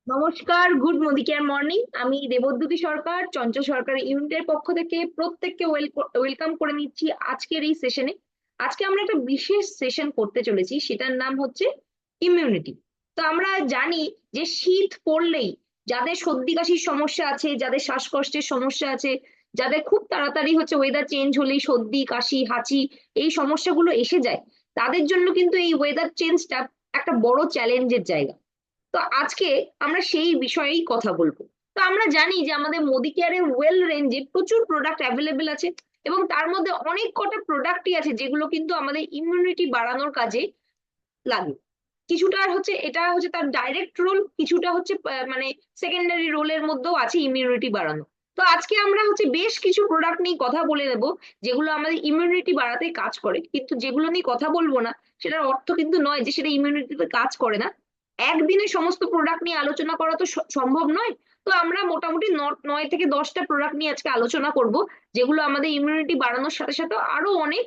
নমস্কার, good care morning. আমি দেবদ্যুতি সরকার, চঞ্চল সরকার ইউনিটের পক্ষ থেকে প্রত্যেককে ওয়েলকাম করে নিচ্ছি আজকের এই সেশনে। আজকে আমরা একটা বিশেষ সেশন করতে চলেছি, সেটার নাম হচ্ছে ইমিউনিটি। তো আমরা জানি যে শীত পড়লেই যাদের সর্দি কাশির সমস্যা আছে, যাদের শ্বাসকষ্টের সমস্যা আছে, যাদের খুব তাড়াতাড়ি হচ্ছে ওয়েদার চেঞ্জ হলেই সর্দি কাশি হাঁচি এই সমস্যাগুলো এসে যায়, তাদের জন্য কিন্তু এই ওয়েদার চেঞ্জটা একটা বড় চ্যালেঞ্জের জায়গা। তো আজকে আমরা সেই বিষয়েই কথা বলবো। তো আমরা জানি যে আমাদের মোদি কেয়ারে ওয়েল রেঞ্জে প্রচুর প্রোডাক্ট অ্যাভেলেবেল আছে, এবং তার মধ্যে অনেক কটা প্রোডাক্টই আছে যেগুলো কিন্তু আমাদের ইমিউনিটি বাড়ানোর কাজে লাগে। কিছুটা হচ্ছে এটা হচ্ছে তার ডাইরেক্ট রোল, কিছুটা হচ্ছে মানে সেকেন্ডারি রোলের মধ্যেও আছে ইমিউনিটি বাড়ানো। তো আজকে আমরা হচ্ছে বেশ কিছু প্রোডাক্ট নিয়ে কথা বলে নেব যেগুলো আমাদের ইমিউনিটি বাড়াতে কাজ করে, কিন্তু যেগুলো নিয়ে কথা বলবো না সেটার অর্থ কিন্তু নয় যে সেটা ইমিউনিটিতে কাজ করে না। একদিনে সমস্ত প্রোডাক্ট নিয়ে আলোচনা করা তো সম্ভব নয়। তো আমরা মোটামুটি 9 থেকে 10টা প্রোডাক্ট নিয়ে আজকে আলোচনা করব, যেগুলো আমাদের ইমিউনিটি বাড়ানোর সাথে সাথে আরো অনেক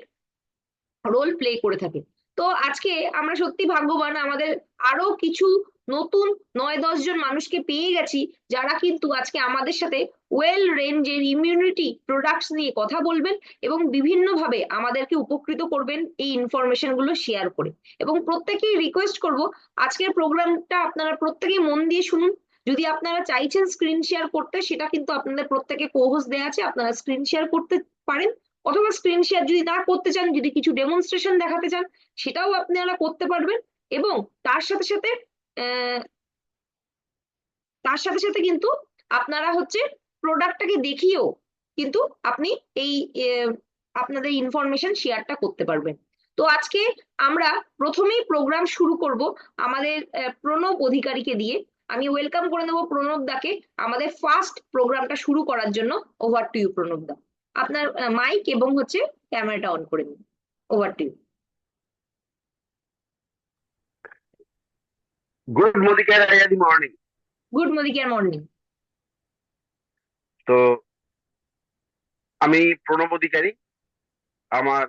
রোল প্লে করে থাকে। তো আজকে আমরা সত্যি ভাগ্যবান, আমাদের আরো কিছু নতুন 9-10 জন মানুষকে পেয়ে গেছি, যারা কিন্তু আজকে আমাদের সাথে ওয়েল রেঞ্জের ইমিউনিটি প্রোডাক্টস নিয়ে কথা বলবেন এবং বিভিন্নভাবে আমাদেরকে উপকৃত করবেন এই ইনফরমেশন গুলো শেয়ার করে। এবং প্রত্যেকেই রিকোয়েস্ট করব, আজকের প্রোগ্রামটা আপনারা প্রত্যেকেই মন দিয়ে শুনুন। যদি আপনারা চাইছেন স্ক্রিন শেয়ার করতে, সেটা কিন্তু আপনাদের প্রত্যেকে কোহোস্ট দেওয়া আছে, আপনারা স্ক্রিন শেয়ার করতে পারেন। অথবা স্ক্রিন শেয়ার যদি না করতে চান, যদি কিছু ডেমনস্ট্রেশন দেখাতে চান, সেটাও আপনারা করতে পারবেন। এবং তার সাথে সাথে আহ, তার সাথে সাথে কিন্তু আপনারা হচ্ছে প্রোডাক্টটাকে দেখিয়েও কিন্তু আপনি এই আহ, আপনাদের ইনফরমেশন শেয়ারটা করতে পারবেন। তো আজকে আমরা প্রথমেই প্রোগ্রাম শুরু করব আমাদের প্রণব অধিকারীকে দিয়ে। আমি ওয়েলকাম করে নেবো প্রণব দাকে আমাদের ফার্স্ট প্রোগ্রামটা শুরু করার জন্য। ওভার টু ইউ প্রণব দা, আপনার মাইক এবং হচ্ছে ক্যামেরাটা অন করে নিন। Over to you. Good Modicare আইয়াদি মর্নিং। Good morning morning. তো আমি প্রণব অধিকারী। আমার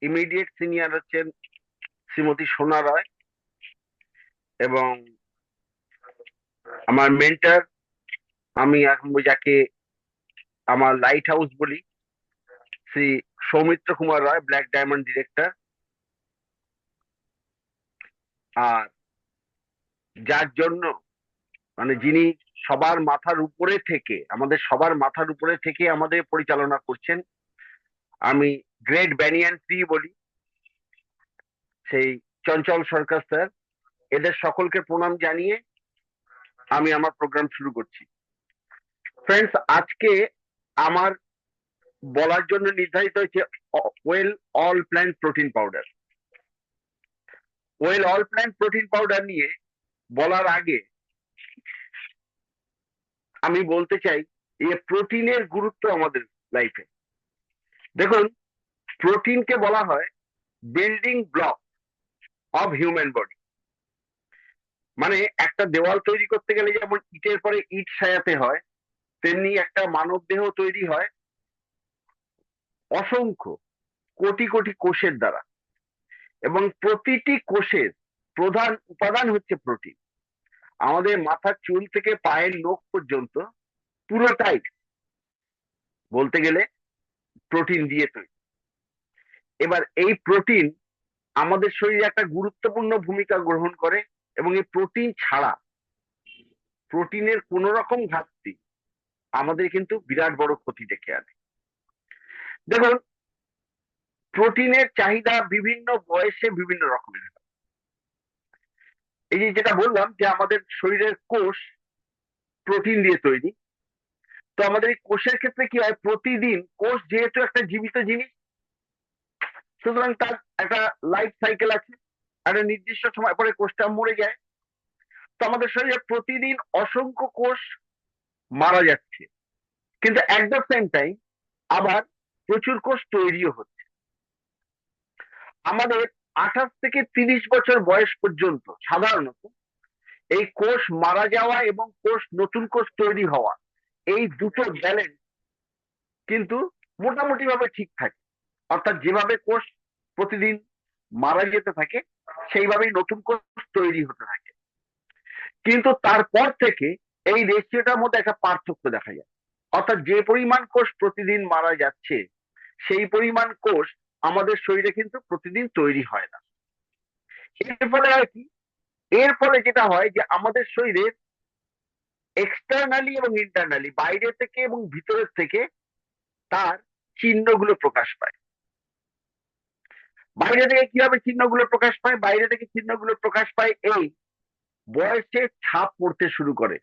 ইমিডিয়েট সিনিয়র হচ্ছেন শ্রীমতী সোনা রয়, এবং আমার মেন্টর, আমি এখন যাকে আমার লাইট হাউস বলি, শ্রী সৌমিত্র কুমার রয়, ব্ল্যাক ডায়মন্ড ডিরেক্টর। আর যার জন্য যিনি সবার মাথার উপরে থেকে, আমাদের সবার মাথার উপরে থেকে আমাদের পরিচালনা করছেন, আমি গ্রেট ব্যানিয়ান ট্রি বলি, সেই চঞ্চল সরকার স্যার। এদের সকলকে প্রণাম জানিয়ে আমি আমার প্রোগ্রাম শুরু করছি। ফ্রেন্ডস, আজকে আমার বলার জন্য নির্ধারিত হয়েছে well all plant protein powder. Well all plant protein powder নিয়ে বলার আগে আমি বলতে চাই যে প্রোটিনের গুরুত্ব আমাদের লাইফে। দেখুন, প্রোটিনকে বলা হয় building block of human body. একটা দেওয়াল তৈরি করতে গেলে যেমন ইটের পরে ইট সাজাতে হয়, তেমনি একটা মানব দেহ তৈরি হয় অসংখ্য কোটি কোটি কোষের দ্বারা, এবং প্রতিটি কোষের প্রধান উপাদান হচ্ছে প্রোটিন। আমাদের মাথার চুল থেকে পায়ের নখ পর্যন্ত পুরোটাই বলতে গেলে প্রোটিন দিয়ে তৈরি। এবার এই প্রোটিন আমাদের শরীরে একটা গুরুত্বপূর্ণ ভূমিকা গ্রহণ করে, এবং এই প্রোটিন ছাড়া, প্রোটিনের কোন রকম ঘাটতি আমাদের কিন্তু বিরাট বড় ক্ষতি ডেকে আনে। দেখুন, প্রোটিনের চাহিদা বিভিন্ন বয়সে বিভিন্ন রকমের হয়। এই যে যেটা বললাম যে আমাদের শরীরের কোষ প্রোটিন দিয়ে তৈরি, তো আমাদের এই কোষের ক্ষেত্রে কি হয়, প্রতিদিন কোষ যেহেতু একটা জীবিত জিনিস, সুতরাং তার একটা লাইফ সাইকেল আছে, একটা নির্দিষ্ট সময় পরে কোষটা মরে যায়। তো আমাদের শরীরে প্রতিদিন অসংখ্য কোষ মারা যাচ্ছে, কিন্তু অ্যাট দ্য সেম টাইম আবার প্রচুর কোষ তৈরিও হচ্ছে। আমাদের 28 থেকে 30 বছর বয়স পর্যন্ত সাধারণত এই কোষ মারা যাওয়া এবং নতুন কোষ তৈরি হওয়া, এই দুটো ব্যালেন্স কিন্তু মোটামুটি ভাবে ঠিক থাকে। অর্থাৎ যেভাবে কোষ প্রতিদিন মারা যেতে থাকে, সেইভাবেই নতুন কোষ তৈরি হতে থাকে। কিন্তু তারপর থেকে এই রেশিওটার মধ্যে একটা পার্থক্য দেখা যায়। অর্থাৎ যে পরিমাণ কোষ প্রতিদিন মারা যাচ্ছে সেই পরিমাণ কোষ আমাদের শরীরে কিন্তু প্রতিদিন তৈরি হয় না। এর ফলে আর কি, এর ফলে যেটা হয় যে আমাদের শরীরে এক্সটার্নালি এবং ইন্টারনালি, বাইরে থেকে এবং ভিতরের থেকে তার চিহ্নগুলো প্রকাশ পায়। বাইরে থেকে কিভাবে চিহ্নগুলো প্রকাশ পায়? বাইরে থেকে চিহ্নগুলো প্রকাশ পায় এই বয়সে ছাপ পড়তে শুরু করে।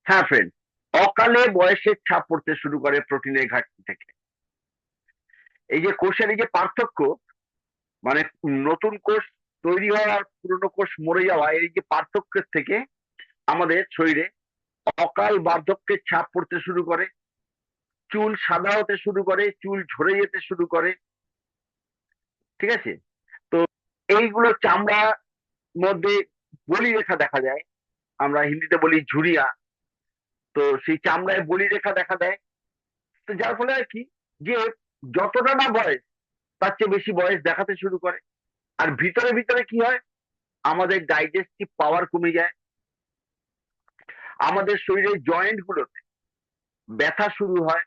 হ্যাঁ ফ্রেন্ড, অকালে বয়সের ছাপ পড়তে শুরু করে প্রোটিনের ঘাটতি থেকে। এই যে কোষের এই যে পার্থক্য, মানে নতুন কোষ তৈরি হওয়া আর পুরনো কোষ মরে যাওয়া, এই যে পার্থক্যের থেকে আমাদের শরীরে অকাল বার্ধক্যের ছাপ পড়তে শুরু করে, চুল সাদা হতে শুরু করে, চুল ঝরে যেতে শুরু করে। ঠিক আছে? তো এইগুলো চামড়ার মধ্যে বলি রেখা দেখা যায়, আমরা হিন্দিতে বলি ঝুরিয়া। তো সেই চামড়ায় বলি রেখা দেখা দেয়। তো যার ফলে আর কি, যে যতটা না বয়স তার চেয়ে বেশি বয়স দেখাতে শুরু করে। আর ভিতরে ভিতরে কি হয়, আমাদের ডাইজেস্টিভ পাওয়ার কমে যায়, আমাদের শরীরের জয়েন্ট গুলোতে ব্যথা শুরু হয়।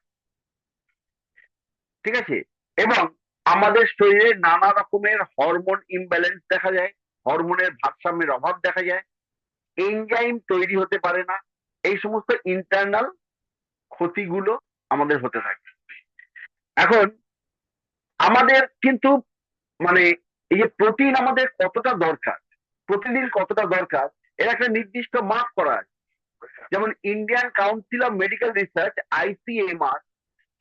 ঠিক আছে? এবং আমাদের শরীরে নানা রকমের হরমোন ইমব্যালেন্স দেখা যায়, হরমোনের ভারসাম্যের অভাব দেখা যায়, এনজাইম তৈরি হতে পারে না। এই সমস্ত ইন্টারনাল ক্ষতিগুলো আমাদের হতে থাকে। এখন আমাদের কিন্তু মানে এই যে প্রোটিন আমাদের কতটা দরকার, প্রতিদিন কতটা দরকার, এর একটা নির্দিষ্ট মাপ করা আছে। যেমন Indian council of medical research, ICMR,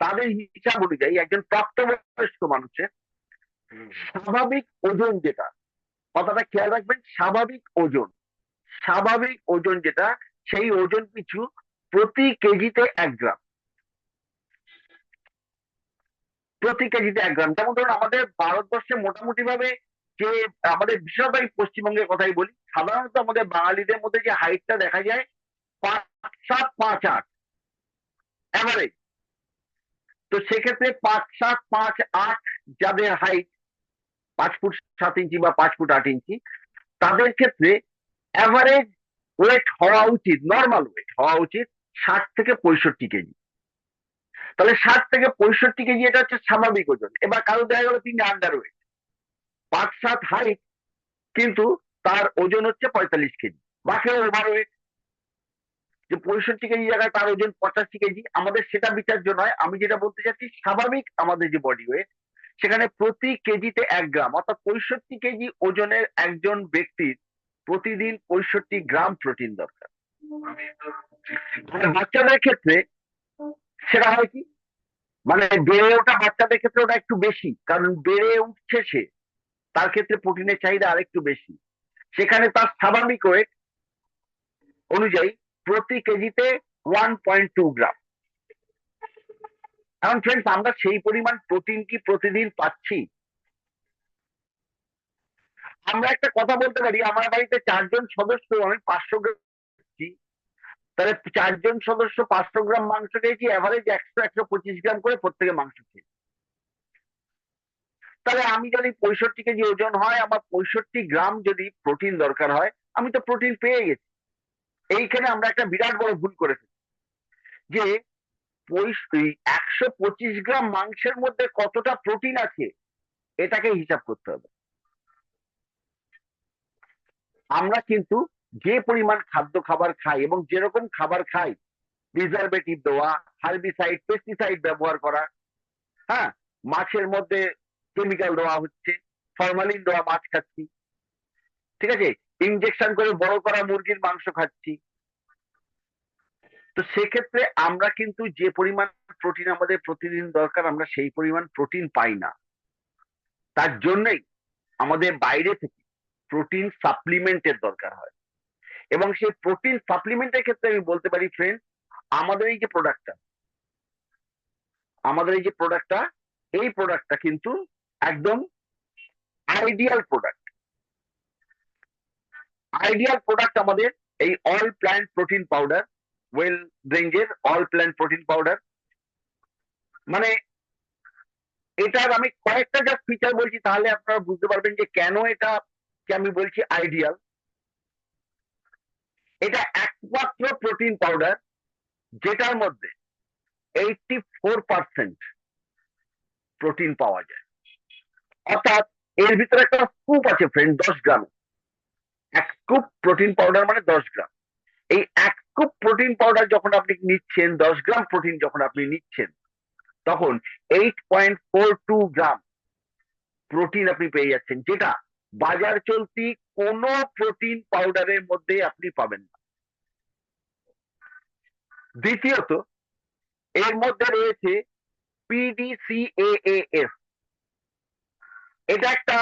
তাদের হিসাব অনুযায়ী একজন প্রাপ্তবয়স্ক মানুষের স্বাভাবিক ওজন যেটা, কথাটা খেয়াল রাখবেন, স্বাভাবিক ওজন, স্বাভাবিক ওজন যেটা, সেই ওজন পিছু প্রতি কেজিতে 1 গ্রাম, প্রতি কেজিতে 1 গ্রাম। যেমন ধরুন আমাদের ভারতবর্ষে মোটামুটি ভাবে যে, আমাদের বিশেষত পশ্চিমবঙ্গের কথাই বলি, সাধারণত আমাদের বাঙালিদের মধ্যে যে হাইটটা দেখা যায় 5'7", 5'8" অ্যাভারেজ। তো সেক্ষেত্রে 5'7", 5'8" যাদের হাইট 5 ফুট 7 ইঞ্চি বা 5 ফুট 8 ইঞ্চি, তাদের ক্ষেত্রে অ্যাভারেজ ওয়েট হওয়া উচিত, নর্মাল ওয়েট হওয়া উচিত 60 থেকে 65 কেজি। তাহলে 60 থেকে 65 কেজি এটা হচ্ছে স্বাভাবিক ওজন। এবার কারো দেখা গেল তিনি আন্ডার ওয়েট, 5'7" হাইট, কিন্তু তার ওজন হচ্ছে 45 কেজি, বা কেউ ওভার ওয়েট, যে 65 কেজি জায়গায় তার ওজন 85 কেজি। আমাদের সেটা বিচার্য নয়। আমি যেটা বলতে চাচ্ছি, স্বাভাবিক আমাদের যে বডি ওয়েট, সেখানে প্রতি কেজিতে 1 গ্রাম, অর্থাৎ 65 কেজি ওজনের একজন ব্যক্তির প্রতিদিন 65 গ্রাম প্রোটিন দরকার। আর বাচ্চাদের ক্ষেত্রে সেটা হয় কি, মানে বেড়ে ওঠা বাচ্চাদের ক্ষেত্রে ওটা একটু বেশি, কারণ বেড়ে উঠছে সে, তার ক্ষেত্রে প্রোটিনের চাহিদা আরেকটু বেশি। সেখানে তার স্বাভাবিক ওয়েট অনুযায়ী প্রতি কেজিতে 1.2 গ্রাম। এখন ফ্রেন্ডস, আমরা সেই পরিমাণ প্রোটিন কি প্রতিদিন পাচ্ছি? আমরা একটা কথা বলতে পারি, আমার বাড়িতে 4 জন সদস্য, আমি 500 গ্রাম খাচ্ছি, তাহলে 4 জন সদস্য 500 গ্রাম মাংস খেয়েছি, অ্যাভারেজ 100-125 গ্রাম করে প্রত্যেকে মাংস খেয়েছি। তাহলে আমি যদি 65 কেজি ওজন হয়, আমার 65 গ্রাম যদি প্রোটিন দরকার হয়, আমি তো প্রোটিন পেয়ে গেছি। এইখানে আমরা একটা বিরাট বড় ভুল করে ফেলি, যে 125 গ্রাম মাংসের মধ্যে কতটা প্রোটিন আছে এটাকে হিসাব করতে হবে। আমরা কিন্তু যে পরিমাণ খাদ্য খাবার খাই এবং যেরকম খাবার খাই, প্রিজারভেটিভ দেওয়া, হার্বিসাইড, পেস্টিসাইড ব্যবহার করা, হ্যাঁ, মাছের মধ্যে কেমিক্যাল দেওয়া হচ্ছে, ফরমালিন দেওয়া মাছ খাচ্ছি, ঠিক আছে, ইনজেকশন করে বড় করা মুরগির মাংস খাচ্ছি। তো সেক্ষেত্রে আমরা কিন্তু যে পরিমাণ প্রোটিন আমাদের প্রতিদিন দরকার, আমরা সেই পরিমাণ প্রোটিন পাই না। তার জন্যই আমাদের বাইরে থেকে প্রোটিন সাপ্লিমেন্টের দরকার হয়। এবং সেই প্রোটিন সাপ্লিমেন্টের ক্ষেত্রে আমি বলতে পারি ফ্রেন্ড, আমাদের এই যে প্রোডাক্টটা, আমাদের এই যে প্রোডাক্টটা, এই প্রোডাক্টটা কিন্তু একদম আইডিয়াল প্রোডাক্ট। আইডিয়াল প্রোডাক্ট আমাদের এই all plant protein powder, well রেঞ্জের অল প্ল্যান্ট প্রোটিন পাউডার। মানে এটার আমি কয়েকটা জাস্ট ফিচার বলছি, তাহলে আপনারা বুঝতে পারবেন যে কেন এটা, কি আমি বলছি আইডিয়াল। এটা একমাত্র প্রোটিন পাউডার যেটার মধ্যে 84% প্রোটিন পাওয়া যায়। অর্থাৎ এর ভিতরে একটা স্কুপ আছে ফ্রেন্ড, 10 গ্রাম। এক স্কুপ প্রোটিন পাউডার মানে 10 গ্রাম। এই এক স্কুপ প্রোটিন পাউডার যখন আপনি নিচ্ছেন, 10 গ্রাম প্রোটিন যখন আপনি নিচ্ছেন, তখন 8.42 গ্রাম প্রোটিন আপনি পেয়ে যাচ্ছেন, যেটা বাজার চলতি কোন প্রোটিন পাউডারের মধ্যে আপনি পাবেন না। দ্বিতীয়ত, এর মধ্যে রয়েছে PDCAAS। এটা একটা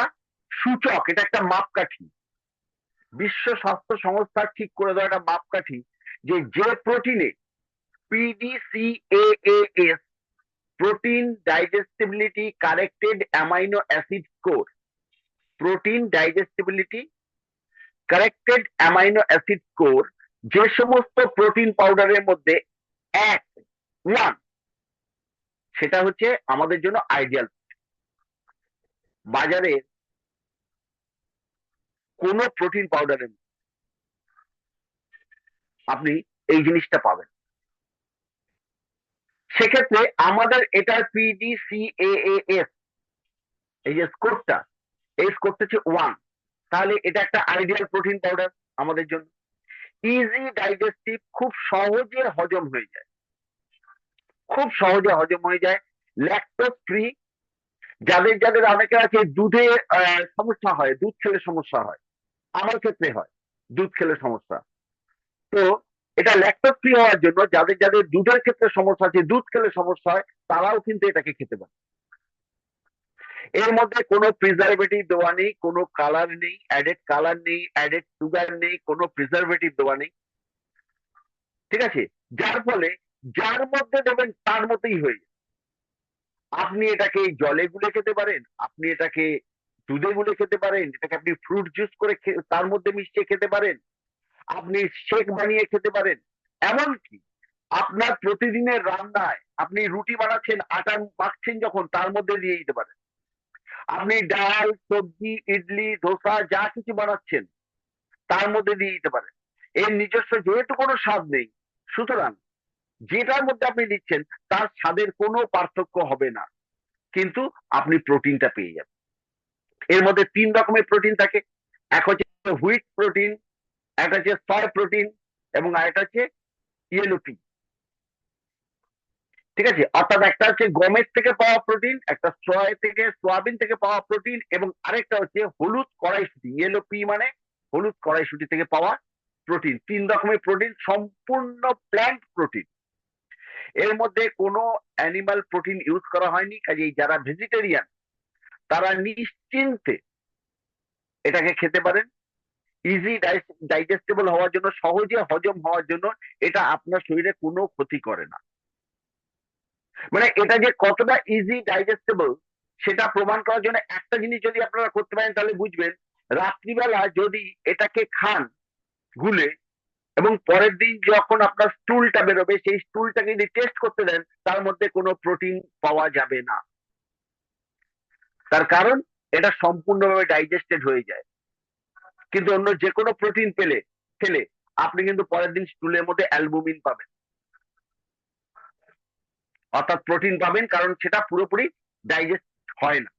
সূচক, এটা একটা মাপকাঠি, বিশ্ব স্বাস্থ্য সংস্থা ঠিক করে দেওয়া একটা মাপকাঠি, যে প্রোটিনে PDCAAS, protein digestibility corrected amino acid score, protein digestibility corrected amino acid score, যে সমস্ত প্রোটিন পাউডারের মধ্যে 1 সেটা হচ্ছে আমাদের জন্য আইডিয়াল। বাজারে কোন প্রোটিন পাউডারের আপনি এই জিনিসটা পাবেন। সেক্ষেত্রে আমাদের এটার PDCAAS এই যে স্কোরটা, এই স্কোরটা হচ্ছে 1, তাহলে এটা একটা আইডিয়াল প্রোটিন পাউডার আমাদের জন্য। ইজি ডাইজেস্টিভ, খুব সহজে হজম হয়ে যায়, খুব সহজে হজম হয়ে যায়। ল্যাকটোজ ফ্রি, যাদের যাদের অনেকে আছে দুধে সমস্যা হয়, দুধ খেলে সমস্যা হয়, আমার ক্ষেত্রে হয় দুধ খেলে সমস্যা। তো এটা ল্যাকটোজ ফ্রি হওয়ার জন্য যাদের যাদের দুধের ক্ষেত্রে সমস্যা আছে, দুধ খেলে সমস্যা হয়, তারাও কিন্তু এটাকে খেতে পারে। এর মধ্যে কোনো প্রিজারভেটিভ দেওয়া নেই, কোনো কালার নেই, অ্যাডেড কালার নেই, অ্যাডেড সুগার নেই, কোনো প্রিজারভেটিভ দেওয়া নেই, ঠিক আছে? যার ফলে যার মধ্যে দেবেন তার মতোই হয়ে যায়। আপনি এটাকে জলে গুলে খেতে পারেন, আপনি এটাকে দুধে গুলে খেতে পারেন, এটাকে আপনি ফ্রুট জুস করে তার মধ্যে মিশিয়ে খেতে পারেন, আপনি শেক বানিয়ে খেতে পারেন। এমনকি আপনার প্রতিদিনের রান্নায় আপনি রুটি বানাচ্ছেন, আটা মাখছেন, যখন তার মধ্যে দিয়ে দিতে পারেন। আপনি ডাল, সবজি, ইডলি, ধোসা যা কিছু বানাচ্ছেন তার মধ্যে দিয়ে দিতে পারেন। এর নিজস্ব যেহেতু কোনো স্বাদ নেই, সুতরাং যেটার মধ্যে আপনি দিচ্ছেন তার স্বাদের কোনো পার্থক্য হবে না, কিন্তু আপনি প্রোটিনটা পেয়ে যাবেন। এর মধ্যে 3 রকমের প্রোটিন থাকে। এক হচ্ছে হুইট প্রোটিন, একটা হচ্ছে সয় প্রোটিন, এবং আরেকটা হচ্ছে ইয়েলো পি। ঠিক আছে? অর্থাৎ একটা হচ্ছে গমের থেকে পাওয়া প্রোটিন, একটা সোয়াবিন থেকে পাওয়া প্রোটিন, এবং আরেকটা হচ্ছে হলুদ কড়াইশুঁটি, ইয়েলো পি মানে হলুদ কড়াইশুঁটি থেকে পাওয়া প্রোটিন। 3 রকমের প্রোটিন, সম্পূর্ণ প্ল্যান্ট প্রোটিন। এর মধ্যে কোনো অ্যানিমাল প্রোটিন ইউজ করা হয়নি, কাজেই যারা ভেজিটেরিয়ান তারা নিশ্চিন্তে এটাকে খেতে পারেন। ইজি ডাইজেস্টেবল হওয়ার জন্য, সহজে হজম হওয়ার জন্য এটা আপনার শরীরে কোনো ক্ষতি করে না। মানে এটা যে কতটা ইজি ডাইজেস্টেবল সেটা প্রমাণ করার জন্য একটা জিনিস যদি আপনারা করতে পারেন, তাহলে বুঝবেন। রাত্রিবেলা যদি এটাকে খান গুলে, এবং পরের দিন যখন আপনার স্টুলটা বেরোবে, সেই স্টুলটাকে যদি টেস্ট করতে দেন, তার মধ্যে কোনো প্রোটিন পাওয়া যাবে না। তার কারণ এটা সম্পূর্ণভাবে ডাইজেস্টেড হয়ে যায়। কিন্তু অন্য যে কোনো প্রোটিন খেলে আপনি কিন্তু পরের দিন স্টুলের মধ্যে অ্যালবুমিন পাবেন, অর্থাৎ প্রোটিন পাবেন, কারণ সেটা পুরোপুরি ডাইজেস্ট হয় না।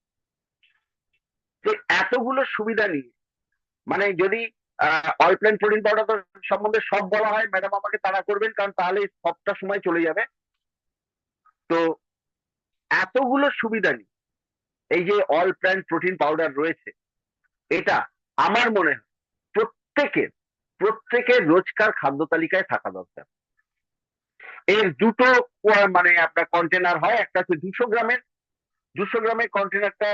তো এতগুলো সুবিধা নিয়ে, মানে যদি অল প্ল্যান প্রোটিন পাউডার সম্বন্ধে সব বলা হয়, ম্যাডাম আমাকে তাড়া করবেন, কারণ তাহলে সবটা সময় চলে যাবে। তো এতগুলো সুবিধা নিয়ে এই যে অল প্ল্যান প্রোটিন পাউডার রয়েছে, এটা আমার মনে হয় প্রত্যেকের প্রত্যেকের রোজকার খাদ্য তালিকায় থাকা দরকার। এর দুটো মানে আপনার কন্টেনার হয়, একটা হচ্ছে 200 গ্রামের। 200 গ্রামের কন্টেনারটা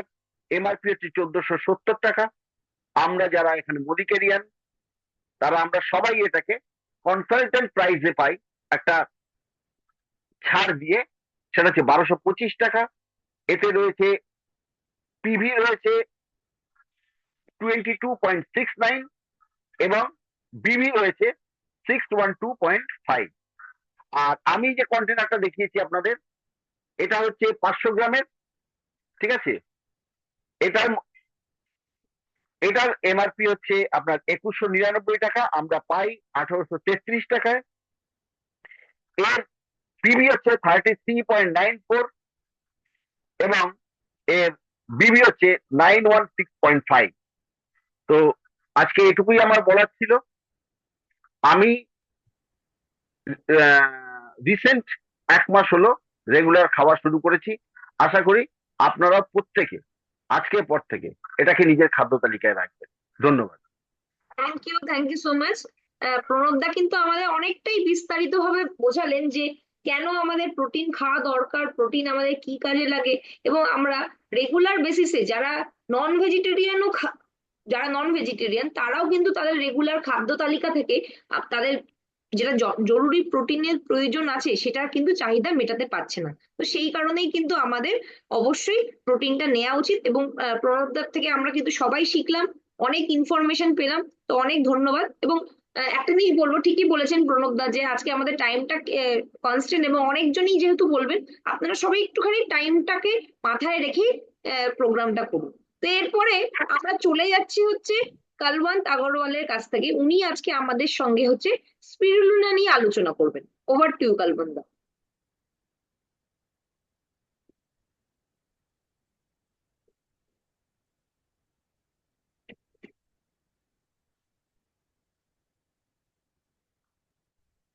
এমআরপি হচ্ছে 1470 টাকা। আমরা যারা এখানে মদিকেরিয়ান, তারা আমরা সবাই এটাকে কনসালটেন্ট প্রাইসে পাই, একটা ছাড় দিয়ে, সেটা হচ্ছে 1225 টাকা। এতে রয়েছে পিভি রয়েছে 22.69, এবং বিভি রয়েছে 612.5। আর আমি যে কন্টেনারটা দেখিয়েছি আপনাদের, এটা হচ্ছে 500 গ্রামের, ঠিক আছে? এটার এটার এমআরপি হচ্ছে আপনার 2199 টাকা, আমরা পাই 1833 টাকায়। এর পিবি হচ্ছে 33.94 এবং এর বিবি হচ্ছে 916.5। তো আজকে এটুকুই আমার বলার ছিল। আমি রিসেন্ট 1 মাস হলো রেগুলার খাওয়া শুরু করেছি। আশা করি আপনারা প্রত্যেকে আজকের পর থেকে এটাকে নিজের খাদ্য তালিকায় রাখবেন। ধন্যবাদ। Thank you so much. Pranab দা কিন্তু আমাদের অনেকটাই বিস্তারিত ভাবে বোঝালেন যে কেন আমাদের প্রোটিন খাওয়া দরকার, প্রোটিন আমাদের কি কাজে লাগে, এবং আমরা রেগুলার বেসিসে যারা নন ভেজিটেরিয়ান তারাও কিন্তু তাদের রেগুলার খাদ্য তালিকা থেকে তাদের যেটা জরুরি প্রোটিনের প্রয়োজন আছে সেটা কিন্তু চাহিদা মেটাতে পারছে না। তো সেই কারণেই কিন্তু আমাদের অবশ্যই প্রোটিনটা নেওয়া উচিত। এবং প্রণব দার থেকে আমরা কিন্তু সবাই শিখলাম, অনেক ইনফরমেশন পেলাম। তো অনেক ধন্যবাদ। এবং একটা জিনিস বলবো, ঠিকই বলেছেন প্রণব দা যে আজকে আমাদের টাইমটা কনস্ট্যান্ট, এবং অনেকজনই যেহেতু বলবেন, আপনারা সবাই একটুখানি টাইমটাকে মাথায় রেখে প্রোগ্রামটা করুন। তো এরপরে আমরা চলে যাচ্ছি হচ্ছে কালওয়ান্ত আগরওয়ালের কাছ থেকে। উনি আজকে আমাদের সঙ্গে হচ্ছে স্পিরুলিনা নিয়ে আলোচনা করবেন। ওভার টু ইউ কালওয়ান্ত দা।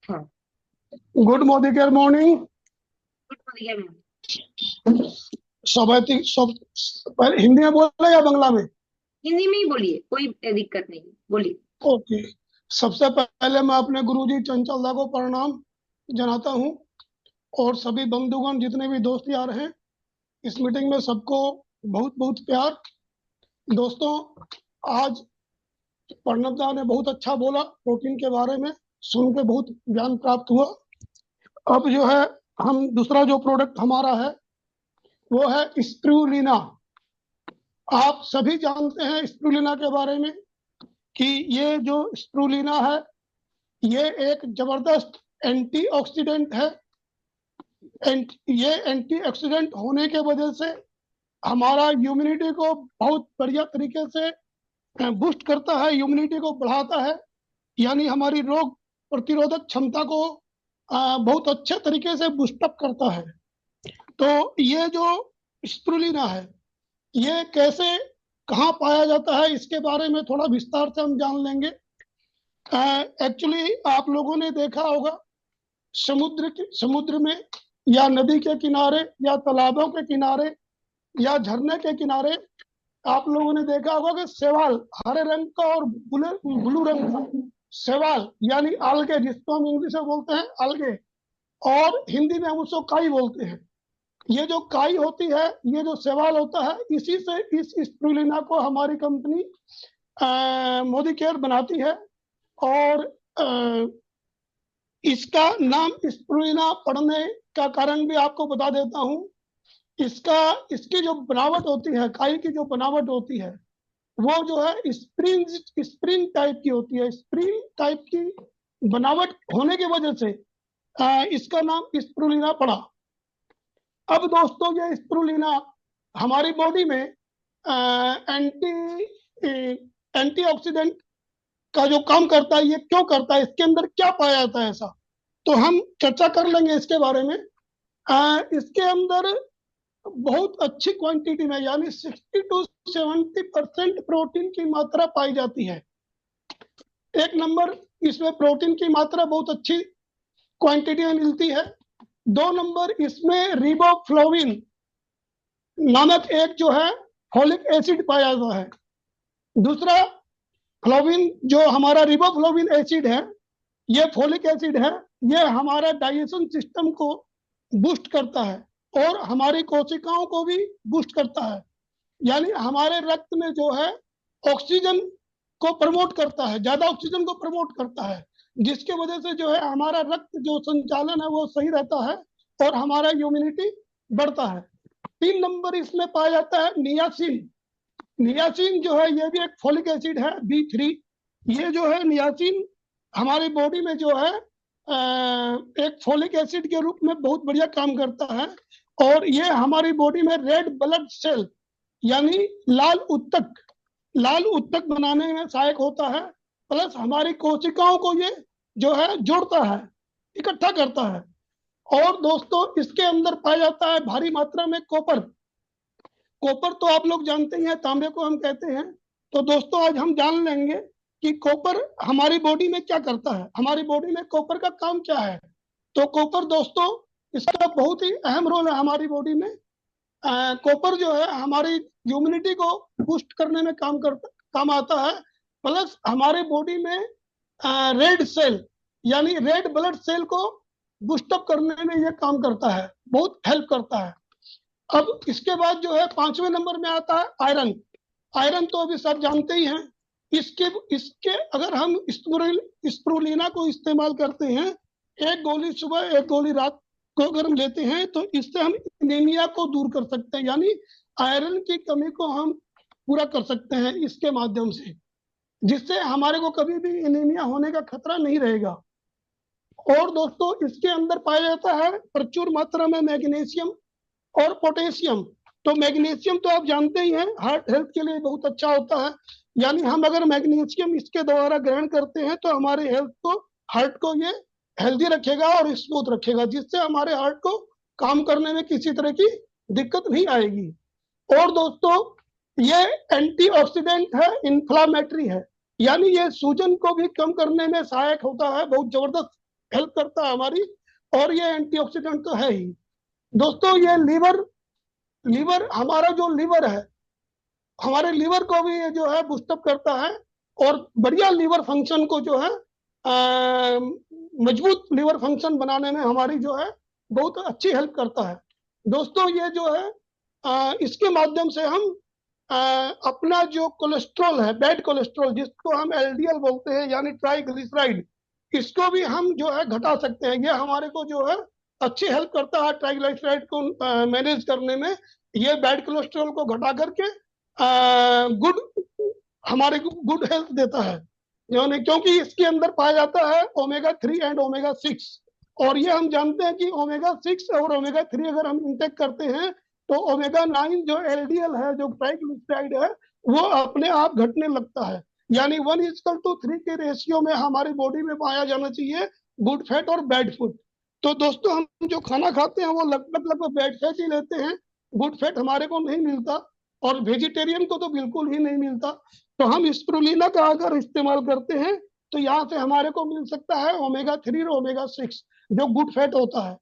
হ্যাঁ, good morning morning. Good morning. सब सब हिंदी में बोले या बांग्ला में? हिंदी में ही बोलिए, कोई दिक्कत नहीं, बोलिए। ओके। सबसे पहले मैं अपने गुरुजी चंचल दा को प्रणाम जनाता हूँ और सभी बंधुगण जितने भी दोस्त यार हैं इस मीटिंग में सबको बहुत बहुत प्यार। दोस्तों, आज प्रणब दा ने बहुत अच्छा बोला, प्रोटीन के बारे में सुन के बहुत ज्ञान प्राप्त हुआ। अब जो है हम दूसरा जो प्रोडक्ट हमारा है वो है स्पिरुलिना। आप सभी जानते हैं स्पिरुलिना के बारे में कि ये जो स्पिरुलिना है ये एक जबरदस्त एंटीऑक्सीडेंट है। ये एंटीऑक्सीडेंट होने के वजह से हमारा इम्यूनिटी को बहुत बढ़िया तरीके से बूस्ट करता है, इम्यूनिटी को बढ़ाता है, यानी हमारी रोग प्रतिरोधक क्षमता को बहुत अच्छे तरीके से बूस्टअप करता है। तो ये जो स्पिरुलिना है ये कैसे कहाँ पाया जाता है इसके बारे में थोड़ा विस्तार से हम जान लेंगे। एक्चुअली आप लोगों ने देखा होगा समुद्र में या नदी के किनारे या तालाबों के किनारे या झरने के किनारे आप लोगों ने देखा होगा कि शैवाल, हरे रंग का और ब्लू रंग का शैवाल यानी algae, जिसको हम इंग्लिश में बोलते हैं algae और हिंदी में हम उसको काई बोलते हैं। ये जो काई होती है, ये जो शैवाल होता है, इसी से इस स्पिरुलिना को हमारी कंपनी मोदिकेयर बनाती है। और इसका नाम स्पिरुलिना पड़ने का कारण भी आपको बता देता हूँ। इसकी जो बनावट होती है, काई की जो बनावट होती है वो जो है स्प्रिंग टाइप की होती है। स्प्रिंग टाइप की बनावट होने की वजह से इसका नाम स्पिरुलिना पड़ा। अब दोस्तों, ये स्पिरुलिना हमारी बॉडी में एंटीऑक्सीडेंट का जो काम करता है, ये क्यों करता है, इसके अंदर क्या पाया जाता है ऐसा, तो हम चर्चा कर लेंगे इसके बारे में। इसके अंदर बहुत अच्छी क्वांटिटी में यानी 60 to 70% प्रोटीन की मात्रा पाई जाती है। एक नंबर, इसमें प्रोटीन की मात्रा बहुत अच्छी क्वांटिटी में मिलती है। 2 नंबर, इसमें रिबोफ्लोविन नामक एक जो है फोलिक एसिड पाया जाता है। दूसरा, फ्लोविन जो हमारा रिबोफ्लोविन एसिड है, ये फोलिक एसिड है, ये हमारा डाइजेशन सिस्टम को बूस्ट करता है और हमारी कोशिकाओं को भी बूस्ट करता है, यानी हमारे रक्त में जो है ऑक्सीजन को प्रमोट करता है, ज्यादा ऑक्सीजन को प्रमोट करता है, जिसके वजह से जो है हमारा रक्त जो संचालन है वो सही रहता है और हमारा इम्यूनिटी बढ़ता है। 3 नंबर, इसमें पाया जाता है नियासिन। नियासिन जो है ये भी एक फोलिक एसिड है, B3। ये जो है नियासिन हमारी बॉडी में जो है एक फोलिक एसिड के रूप में बहुत बढ़िया काम करता है और ये हमारी बॉडी में रेड ब्लड सेल यानी लाल उत्तक लाल उत्तक बनाने में सहायक होता है, प्लस हमारी कोशिकाओं को ये जो है जोड़ता है, इकट्ठा करता है। और दोस्तों इसके अंदर पाया जाता है भारी मात्रा में कॉपर। कॉपर तो आप लोग जानते ही हैं, तांबे को हम कहते हैं। तो दोस्तों आज हम जान लेंगे कि कॉपर हमारी बॉडी में क्या करता है, हमारी बॉडी में कॉपर का काम क्या है। तो कॉपर दोस्तों, इसका बहुत ही अहम रोल है हमारी बॉडी में। कॉपर जो है हमारी ह्यूमिनिटी को बूस्ट करने में काम आता है, प्लस हमारे बॉडी में रेड सेल यानी रेड ब्लड सेल को बूस्टअप करने में ये काम करता है, बहुत हेल्प करता है। अब इसके बाद जो है 5वें नंबर में आता है आयरन। आयरन तो अभी सब जानते ही हैं। इसके इसके अगर हम स्प्रुलिना को इस्तेमाल करते हैं, एक गोली सुबह एक गोली रात को अगर हम लेते हैं, तो इससे हम एनीमिया को दूर कर सकते हैं, यानी आयरन की कमी को हम पूरा कर सकते हैं इसके माध्यम से, जिससे हमारे को कभी भी एनीमिया होने का खतरा नहीं रहेगा। और दोस्तों इसके अंदर पाया जाता है प्रचुर मात्रा में मैग्नीशियम और पोटेशियम। तो मैग्नीशियम तो आप जानते ही हैं हार्ट हेल्थ के लिए बहुत अच्छा होता है, यानी हम अगर मैग्नीशियम इसके द्वारा ग्रहण करते हैं तो हमारे हार्ट को ये हेल्दी रखेगा और स्मूथ रखेगा, जिससे हमारे हार्ट को काम करने में किसी तरह की दिक्कत नहीं आएगी। और दोस्तों ये एंटीऑक्सीडेंट है, इन्फ्लामेटरी है, यानी ये सूजन को भी कम करने में सहायक होता है, बहुत जबरदस्त हेल्प करता है हमारी। और ये एंटीऑक्सीडेंट तो है ही। दोस्तों ये लीवर हमारा जो लीवर है, हमारे लीवर को भी ये जो है बूस्टअप करता है, और बढ़िया लीवर फंक्शन को जो है मजबूत लीवर फंक्शन बनाने में हमारी जो है बहुत अच्छी हेल्प करता है। दोस्तों ये जो है इसके माध्यम से हम अपना जो कोलेस्ट्रॉल है, बैड कोलेस्ट्रॉल जिसको हम एलडीएल बोलते हैं यानी ट्राइग्लिसराइड, इसको भी हम जो है घटा सकते हैं। ये हमारे को जो है अच्छी हेल्प करता है ट्राइग्लिसराइड को मैनेज करने में। ये बैड कोलेस्ट्रॉल को घटा करके गुड हमारे को गुड हेल्थ देता है, यानी क्योंकि इसके अंदर पाया जाता है ओमेगा 3 एंड ओमेगा 6। और ये हम जानते हैं कि ओमेगा 6 और ओमेगा 3 अगर हम इंटेक करते हैं तो ओमेगा 9 जो एलडीएल है, जो ट्राइग्लिसराइड है, वो अपने आप घटने लगता है। यानी 1:3 के रेशियो में हमारी बॉडी में पाया जाना चाहिए गुड फैट और बैड फूड। तो दोस्तों हम जो खाना खाते हैं वो लगभग बैड फैट ही लेते हैं, गुड फैट हमारे को नहीं मिलता, और वेजिटेरियन को तो बिल्कुल ही नहीं मिलता। तो हम स्प्रुलिना का अगर इस्तेमाल करते हैं तो यहाँ से हमारे को मिल सकता है ओमेगा 3 और ओमेगा 6 जो गुड फैट होता है।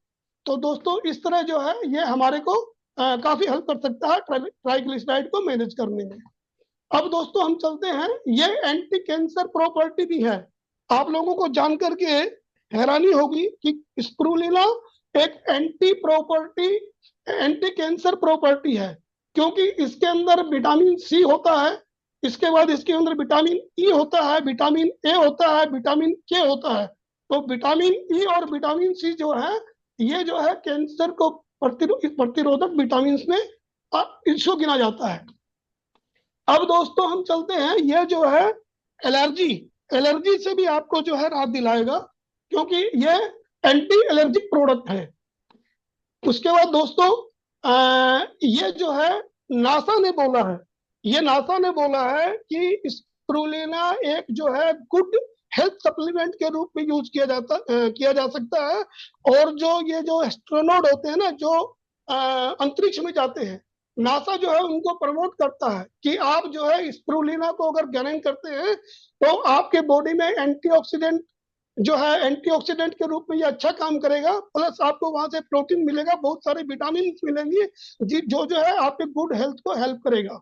तो दोस्तों इस तरह जो है ये हमारे को काफी हेल्प कर सकता है ट्राइग्लिसराइड को मैनेज करने में। अब दोस्तों हम चलते हैं, ये एंटी कैंसर प्रॉपर्टी भी है। आप लोगों को जानकर के हैरानी होगी कि स्प्रुलिना एक एंटी कैंसर प्रॉपर्टी है, क्योंकि इसके अंदर विटामिन सी होता है, इसके बाद इसके अंदर विटामिन ई होता है, विटामिन ए होता है, विटामिन के होता है। तो विटामिन ई और विटामिन सी जो है ये जो है कैंसर को प्रतिरोधक विटामिन में इशू गिना जाता है। अब दोस्तों हम चलते हैं, ये जो है एलर्जी से भी आपको जो है राहत दिलाएगा, क्योंकि ये एंटी एलर्जिक प्रोडक्ट है। उसके बाद दोस्तों ये जो है नासा ने बोला है कि स्प्रुलिना एक जो है गुड हेल्थ सप्लीमेंट के रूप में यूज किया जा सकता है। और ये जो एस्ट्रोनॉट होते हैं ना, जो अंतरिक्ष में जाते हैं, नासा जो है उनको प्रमोट करता है कि आप जो है स्प्रुलिना को अगर ग्रहण करते हैं तो आपके बॉडी में एंटीऑक्सीडेंट के रूप में ये अच्छा काम करेगा, प्लस आपको वहां से प्रोटीन मिलेगा, बहुत सारे विटामिन मिलेंगे जो है आपके गुड हेल्थ को हेल्प करेगा।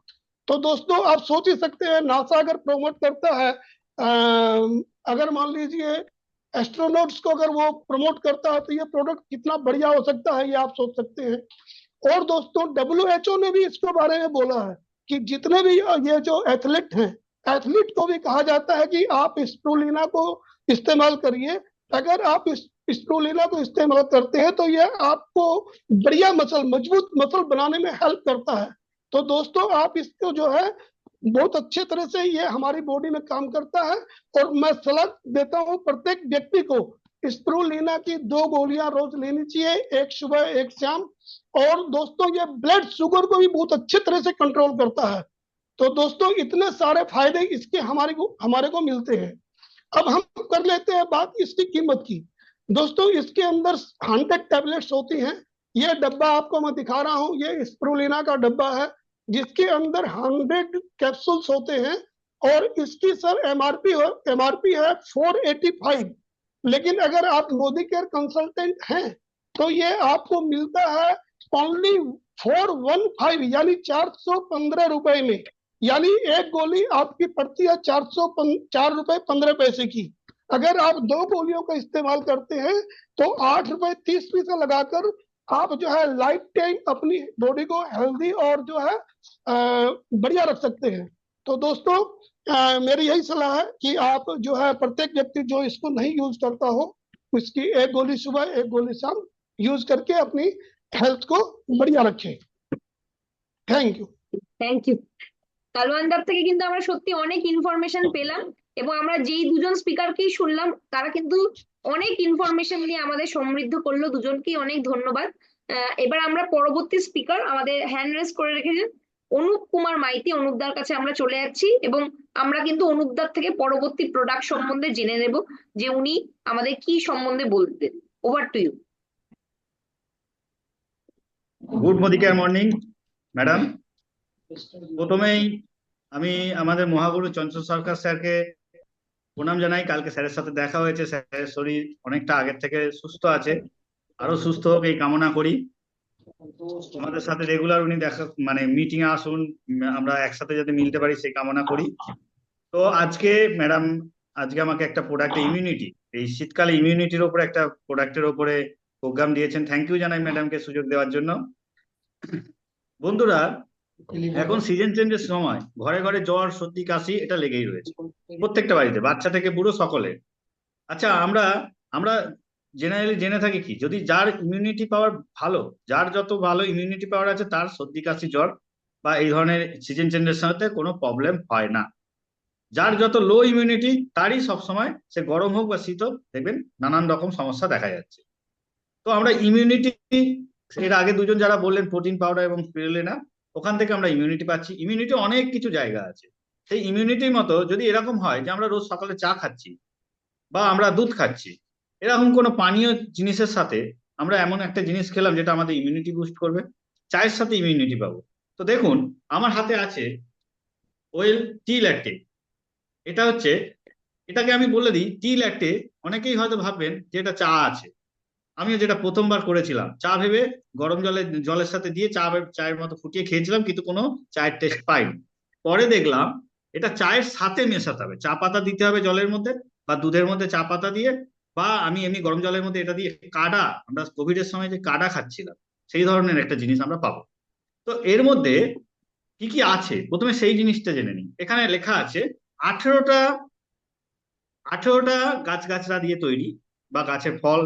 तो दोस्तों आप सोच ही सकते हैं, नासा अगर प्रमोट करता है, अगर मान लीजिए एस्ट्रोनॉट्स को अगर वो प्रमोट करता है, तो ये प्रोडक्ट कितना बढ़िया हो सकता है, ये आप सोच सकते हैं। और दोस्तों WHO ने भी इसके बारे में बोला है कि जितने भी ये जो एथलीट हैं, एथलीट को भी कहा जाता है कि आप स्प्रुलिना को इस्तेमाल करिए। अगर आप स्प्रुलिना को इस्तेमाल करते हैं तो ये आपको बढ़िया मजबूत मसल बनाने में हेल्प करता है। तो दोस्तों आप इसको जो है बहुत अच्छे तरह से ये हमारी बॉडी में काम करता है, और मैं सलाह देता हूँ प्रत्येक व्यक्ति को स्प्रुलिना की 2 गोलियां रोज लेनी चाहिए, एक सुबह एक शाम। और दोस्तों ये ब्लड शुगर को भी बहुत अच्छे तरह से कंट्रोल करता है। तो दोस्तों इतने सारे फायदे इसके हमारे को मिलते हैं। अब हम कर लेते हैं बात इसकी कीमत की। दोस्तों इसके अंदर 100 टैबलेट्स होती हैं। ये डब्बा आपको मैं दिखा रहा हूँ, ये स्प्रुलिना का डब्बा है जिसके अंदर 100 कैप्सूल्स होते हैं। और इसकी सर एमआरपी है 485। लेकिन अगर आप मोदी केयर कंसल्टेंट हैं तो ये आपको मिलता है ओनली 415, यानी 415 रुपए में। यानी एक गोली आपकी पड़ती है 4 रुपए 15 पैसे की। अगर आप 2 गोलियों का इस्तेमाल करते हैं तो 8 रुपए 30 पैसे लगाकर आप जो है लाइफ टाइम अपनी बॉडी को हेल्दी और जो है बढ़िया रख सकते हैं। तो दोस्तों मेरी यही सलाह है कि आप जो है प्रत्येक व्यक्ति जो इसको नहीं यूज करता हो उसकी एक गोली सुबह एक गोली शाम यूज करके अपनी हेल्थ को बढ़िया रखें। Thank you. Thank you. তালওয়ানদার থেকে কিন্তু আমরা সত্যি অনেক ইনফরমেশন পেলাম, এবং আমরা যেই দুজন স্পিকারকেই শুনলাম তারা কিন্তু অনেক ইনফরমেশন দিয়ে আমাদের সমৃদ্ধ করলো। দুজনকেই অনেক ধন্যবাদ। এবার আমরা পরবর্তী স্পিকার আমাদের হ্যান্ড রেজ করে রেখেছেন অনুপ কুমার মাইতি, অনুপদার কাছে আমরা চলে যাচ্ছি, এবং আমরা কিন্তু অনুপদার থেকে পরবর্তী প্রোডাক্ট সম্বন্ধে জেনে নেব যে উনি আমাদের কি সম্বন্ধে বলতেন। Over to you. Good Modicare morning madam. প্রথমেই আমি আমাদের মহাগুরু চঞ্চল সরকার স্যারকে প্রণাম জানাই। কালকে স্যারের সাথে দেখা হয়েছে, স্যারের শরীর অনেকটা আগের থেকে সুস্থ আছে, আরো সুস্থ হোক এই কামনা করি। আমাদের সাথে রেগুলার উনি দেখা মানে মিটিং এ আসুন, আমরা একসাথে যাতে মিলতে পারি সেই কামনা করি। তো আজকে ম্যাডাম আমাকে একটা প্রোডাক্ট ইমিউনিটি, এই শীতকালে ইমিউনিটির উপরে একটা প্রোডাক্টের উপরে প্রোগ্রাম দিয়েছেন। থ্যাংক ইউ জানাই ম্যাডামকে সুযোগ দেওয়ার জন্য। বন্ধুরা, এখন সিজন চেঞ্জের সময় ঘরে ঘরে জ্বর সর্দি কাশি এটা লেগেই রয়েছে প্রত্যেকটা বাড়িতে, বাচ্চা থেকে বুড়ো সকলে। আচ্ছা, আমরা আমরা জেনারেলি জেনে থাকি কি, যদি যার ইমিউনিটি পাওয়ার ভালো, যার যত ভালো ইমিউনিটি পাওয়ার আছে তার সর্দি কাশি জ্বর বা এই ধরনের সিজন চেঞ্জের সাথে কোনো প্রবলেম হয় না। যার যত লো ইমিউনিটি তারই সবসময়, সে গরম হোক বা শীত হোক, দেখবেন নানান রকম সমস্যা দেখা যাচ্ছে। তো আমরা ইমিউনিটি, এর আগে দুজন যারা বললেন প্রোটিন পাউডার এবং স্পিরুলিনা, ওখান থেকে আমরা ইমিউনিটি পাচ্ছি। ইমিউনিটি অনেক কিছু জায়গা আছে। সেই ইমিউনিটির মতো যদি এরকম হয় যে আমরা রোজ সকালে চা খাচ্ছি বা আমরা দুধ খাচ্ছি, এরকম কোনো পানীয় জিনিসের সাথে আমরা এমন একটা জিনিস খেলাম যেটা আমাদের ইমিউনিটি বুস্ট করবে, চায়ের সাথে ইমিউনিটি পাবো। তো দেখুন আমার হাতে আছে ওয়েল টি ল্যাটে। এটা হচ্ছে, এটাকে আমি বলে দিই টি ল্যাটে। অনেকেই হয়তো ভাববেন যে এটা চা আছে। আমিও যেটা প্রথমবার করেছিলাম, চা ভেবে গরম জলের সাথে দিয়ে চায়ের মতো ফুটিয়ে খেয়েছিলাম, কিন্তু কোনো চায়ের টেস্ট পাইনি। পরে দেখলাম এটা চায়ের সাথে মেশাতে হবে, চা পাতা দিতে হবে জলের মধ্যে বা দুধের মধ্যে চা পাতা দিয়ে, বা আমি এমনি গরম জলের মধ্যে এটা দিয়ে কাডা, আমরা কোভিড এর সময় যে কাডা খাচ্ছিলাম সেই ধরনের একটা জিনিস আমরা পাবো। তো এর মধ্যে কি কি আছে প্রথমে সেই জিনিসটা জেনে নিই। এখানে লেখা আছে 18টা গাছগাছরা দিয়ে তৈরি বা গাছের ফল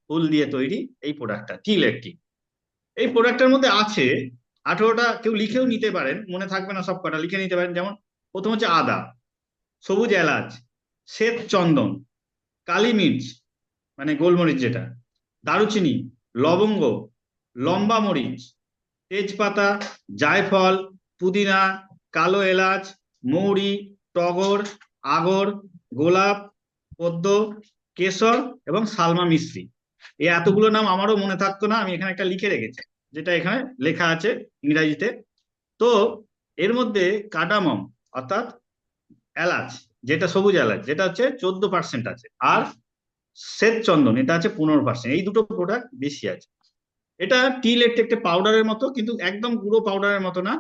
ফুল দিয়ে তৈরি এই প্রোডাক্টটা টি ল্যাটে। এই প্রোডাক্টের মধ্যে আছে 18টা, কেউ লিখেও নিতে পারেন, মনে থাকবে না সব কটা, লিখে নিতে পারেন। যেমন প্রথম হচ্ছে আদা, সবুজ এলাচ, শ্বেত চন্দন, কালি মির্চ মানে গোলমরিচ যেটা, দারুচিনি, লবঙ্গ, লম্বা মরিচ, তেজপাতা, জায়ফল, পুদিনা, কালো এলাচ, মৌরি, টগর, আগর, গোলাপ, পদ্ম, কেশর এবং সালমা মিশ্রি। এই এতগুলো নাম আমারও মনে থাকতো না, আমি এখানে একটা লিখে রেখেছি যেটা এখানে লেখা আছে ইংরাজিতে। তো এর মধ্যে কার্ডামম অর্থাৎ এলাচ, যেটা সবুজ এলাচ, যেটা হচ্ছে 14% আছে, আর শ্বেত চন্দন এটা আছে 15%। এই দুটো প্রোডাক্ট বেশি আছে। এটা টি ল্যাটে একটা পাউডারের মতো, কিন্তু একদম গুঁড়ো পাউডারের মতো না,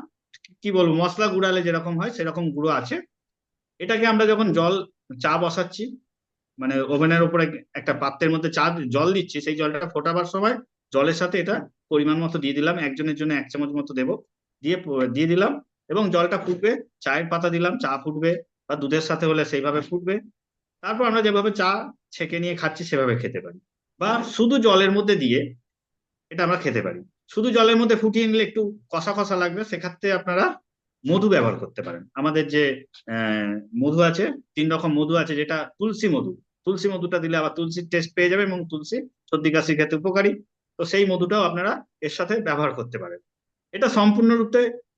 কি বলবো মশলা গুঁড়ালে যেরকম হয় সেরকম গুঁড়ো আছে। এটাকে আমরা যখন চা বসাচ্ছি, মানে ওভেনের উপরে একটা পাত্রের মধ্যে জল দিচ্ছি, সেই জলটা ফোটাবার সময় জলের সাথে এটা পরিমাণ মতো দিয়ে দিলাম, একজনের জন্য 1 চামচ মতো দেবো, দিয়ে দিলাম, এবং জলটা ফুটবে, চায়ের পাতা দিলাম, চা ফুটবে, বা দুধের সাথে হলে সেইভাবে ফুটবে। তারপর আমরা যেভাবে চা ছেঁকে নিয়ে খাচ্ছি সেভাবে খেতে পারি, বা শুধু জলের মধ্যে দিয়ে এটা আমরা খেতে পারি। শুধু জলের মধ্যে ফুটিয়ে নিলে একটু কষা কষা লাগবে, সেক্ষেত্রে আপনারা মধু ব্যবহার করতে পারেন। আমাদের যে মধু আছে, 3 রকম মধু আছে, যেটা তুলসী মধুটা দিলে আবার তুলসীর টেস্ট পেয়ে যাবে, এবং তুলসী সর্দি কাশির ক্ষেত্রে উপকারী। তো সেই মধুটাও আপনারা এর সাথে ব্যবহার করতে পারেন। এটা সম্পূর্ণ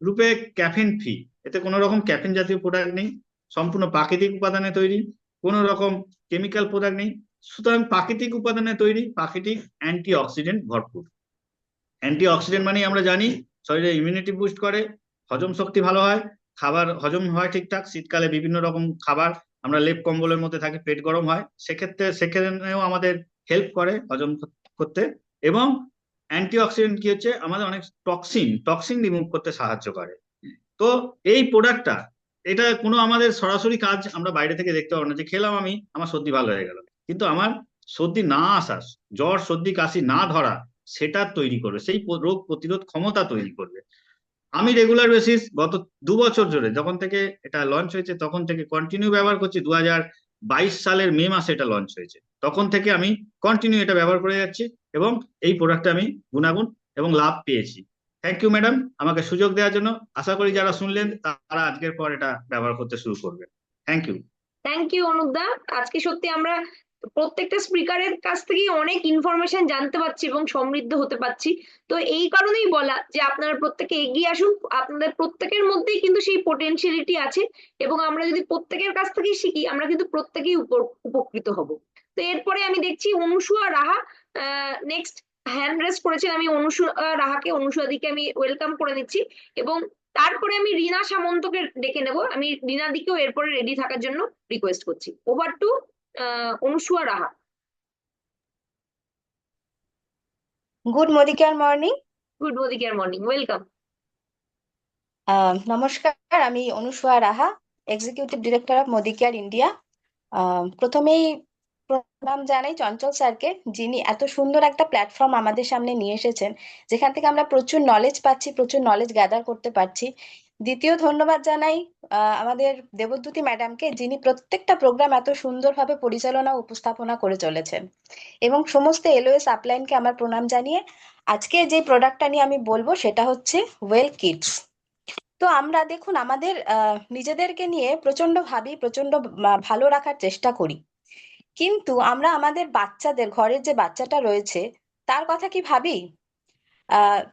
রূপে ক্যাফিন ফ্রি, এতে কোনো রকম ক্যাফিন জাতীয় প্রোডাক্ট নেই, সম্পূর্ণ প্রাকৃতিক উপাদানে তৈরি, কোনো রকম কেমিক্যাল প্রোডাক্ট নেই। সুতরাং প্রাকৃতিক উপাদানে তৈরি, প্রাকৃতিক অ্যান্টি অক্সিডেন্ট ভরপুর। অ্যান্টি অক্সিডেন্ট মানে আমরা জানি শরীরে ইমিউনিটি বুস্ট করে, হজম শক্তি ভালো হয়, খাবার হজম হয় ঠিকঠাক। শীতকালে বিভিন্ন রকম খাবার আমরা লেপ কম্বলের মধ্যে থাকি, পেট গরম হয়, সেক্ষেত্রেও আমাদের হেল্প করে হজম করতে। এবং অ্যান্টি অক্সিডেন্ট কি হচ্ছে, আমাদের অনেক টক্সিন রিমুভ করতে সাহায্য করে। তো এই প্রোডাক্টটা, এটা কোনো আমাদের সরাসরি কাজ আমরা বাইরে থেকে দেখতে পাবো না যে খেলাম আমি আমার সর্দি ভালো হয়ে গেল, কিন্তু আমার সর্দি না আসা, জ্বর সর্দি কাশি না ধরা, সেটা তৈরি করবে, সেই রোগ প্রতিরোধ ক্ষমতা তৈরি করবে। আমি রেগুলার বেসিস গত 2 বছর ধরে, যখন থেকে এটা লঞ্চ হয়েছে তখন থেকে কন্টিনিউ ব্যবহার করছি। 2022 সালের মে মাসে এটা লঞ্চ হয়েছে, তখন থেকে আমি কন্টিনিউ এটা ব্যবহার করে যাচ্ছি এবং এই প্রোডাক্টে আমি গুণাগুণ এবং লাভ পেয়েছি। থ্যাংক ইউ ম্যাডাম আমাকে সুযোগ দেওয়ার জন্য। আশা করি যারা শুনলেন তারা আজকের পর এটা ব্যবহার করতে শুরু করবে। Thank you. থ্যাংক ইউ অনুপদা। আজকে সত্যি আমরা প্রত্যেকটা স্পিকারের কাছ থেকেই অনেক ইনফরমেশন জানতে পারছি এবং সমৃদ্ধ হতে পারছি। তো এই কারণেই বলা যে আপনারা প্রত্যেকে এগিয়ে আসুন, আপনাদের প্রত্যেকের মধ্যেই কিন্তু সেই পোটেনশিয়ালিটি আছে এবং আমরা যদি প্রত্যেকের কাছ থেকেই শিখি আমরা কিন্তু প্রত্যেকেই উপকৃত হব। তো এরপরে আমি দেখছি অনুসুয়া রাহা নেক্সট হ্যান্ড রেজ করেছেন। আমি অনুসুয়া রাহাকে, অনুসুয়া দিকে আমি ওয়েলকাম করে নিচ্ছি এবং তারপরে আমি রিনা সামন্তকে ডেকে নেব। আমি রিনা দিকেও এরপরে রেডি থাকার জন্য রিকোয়েস্ট করছি। Over to Anusuya Raha. Good Modicare morning. Good morning, morning, welcome. নমস্কার, আমি Anusuya Raha, executive director of Modicare India. প্রথমেই প্রণাম জানাই চঞ্চল স্যারকে, যিনি এত সুন্দর একটা প্ল্যাটফর্ম আমাদের সামনে নিয়ে এসেছেন, যেখান থেকে আমরা প্রচুর নলেজ পাচ্ছি, প্রচুর নলেজ গ্যাদার করতে পারছি। দ্বিতীয় ধন্যবাদ জানাই আমাদের দেবদ্যুতি ম্যাডামকে, যিনি প্রত্যেকটা প্রোগ্রাম এত সুন্দরভাবে পরিচালনা ও উপস্থাপনা করে চলেছেন। এবং সমস্ত এলওএস আপলাইনকে আমার প্রণাম জানিয়ে আজকে যে প্রোডাক্টটা নিয়ে আমি বলবো সেটা হচ্ছে ওয়েল কিডস। তো আমরা দেখুন, আমাদের নিজেদেরকে নিয়ে প্রচন্ড ভাবি, প্রচন্ড ভালো রাখার চেষ্টা করি, কিন্তু আমরা আমাদের বাচ্চাদের, ঘরের যে বাচ্চাটা রয়েছে তার কথা কি ভাবি?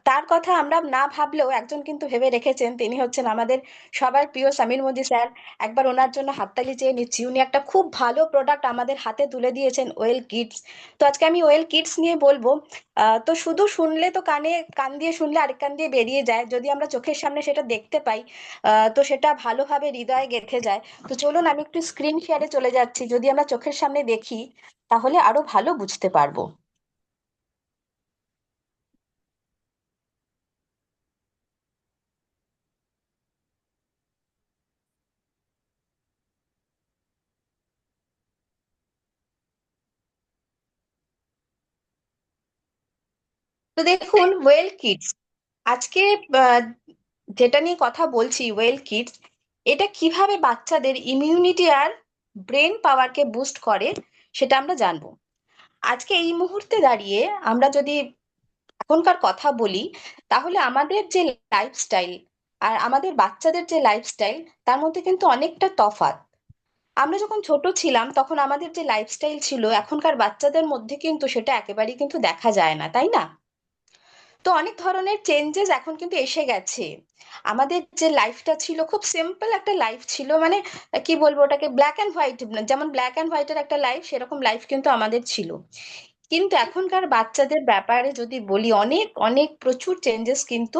তার কথা আমরা না ভাবলেও একজন কিন্তু ভেবে রেখেছেন, তিনি হচ্ছেন আমাদের সবার প্রিয় সমীর মোদী স্যার। একবার ওনার জন্য হাততালি চেয়ে নিচ্ছি, উনি একটা খুব ভালো প্রোডাক্ট আমাদের হাতে তুলে দিয়েছেন, ওয়েল কিডস। তো আজকে আমি ওয়েল কিডস নিয়ে বলবো। তো শুধু শুনলে তো কান দিয়ে শুনলে আরেক কান দিয়ে বেরিয়ে যায়, যদি আমরা চোখের সামনে সেটা দেখতে পাই তো সেটা ভালোভাবে হৃদয়ে গেঁথে যায়। তো চলুন আমি একটু স্ক্রিন শেয়ারে চলে যাচ্ছি, যদি আমরা চোখের সামনে দেখি তাহলে আরো ভালো বুঝতে পারবো। তো দেখুন, ওয়েল কিডস আজকে আহ, যেটা নিয়ে কথা বলছি, ওয়েল কিডস, এটা কিভাবে বাচ্চাদের ইমিউনিটি আর ব্রেন পাওয়ারকে বুস্ট করে সেটা আমরা জানবো। আজকে এই মুহূর্তে দাঁড়িয়ে আমরা যদি এখনকার কথা বলি, তাহলে আমাদের যে লাইফস্টাইল আর আমাদের বাচ্চাদের যে লাইফস্টাইল, তার মধ্যে কিন্তু অনেকটা তফাৎ। আমরা যখন ছোট ছিলাম তখন আমাদের যে লাইফস্টাইল ছিল, এখনকার বাচ্চাদের মধ্যে কিন্তু সেটা একেবারেই কিন্তু দেখা যায় না, তাই না? তো অনেক ধরনের চেঞ্জেস এখন কিন্তু এসে গেছে। আমাদের যে লাইফটা ছিল খুব সিম্পল একটা লাইফ ছিল, মানে কি বলবো ওটাকে, ব্ল্যাক অ্যান্ড হোয়াইট, যেমন ব্ল্যাক অ্যান্ড হোয়াইটের একটা লাইফ, সেরকম লাইফ কিন্তু আমাদের ছিল। কিন্তু এখনকার বাচ্চাদের ব্যাপারে যদি বলি, অনেক অনেক প্রচুর চেঞ্জেস কিন্তু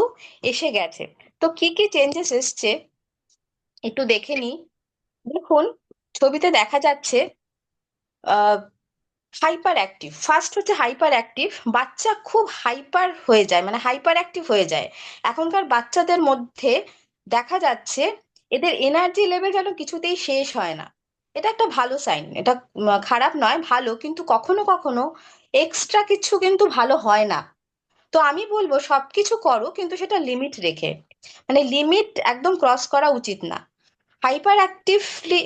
এসে গেছে। তো কি কি চেঞ্জেস এসছে একটু দেখে নি। দেখুন, ছবিতে দেখা যাচ্ছে হাইপার অ্যাক্টিভ। ফার্স্ট হচ্ছে হাইপার অ্যাক্টিভ, বাচ্চা খুব হাইপার হয়ে যায়, মানে হাইপার অ্যাক্টিভ হয়ে যায়। এখনকার বাচ্চাদের মধ্যে দেখা যাচ্ছে এদের এনার্জি লেভেল যেন কিছুতেই শেষ হয় না। এটা একটা ভালো সাইন, এটা খারাপ নয়, ভালো, কিন্তু কখনো কখনো এক্সট্রা কিছু কিন্তু ভালো হয় না। তো আমি বলবো সবকিছু করো, কিন্তু সেটা লিমিট রেখে, মানে লিমিট একদম ক্রস করা উচিত না। হাইপার অ্যাক্টিভলি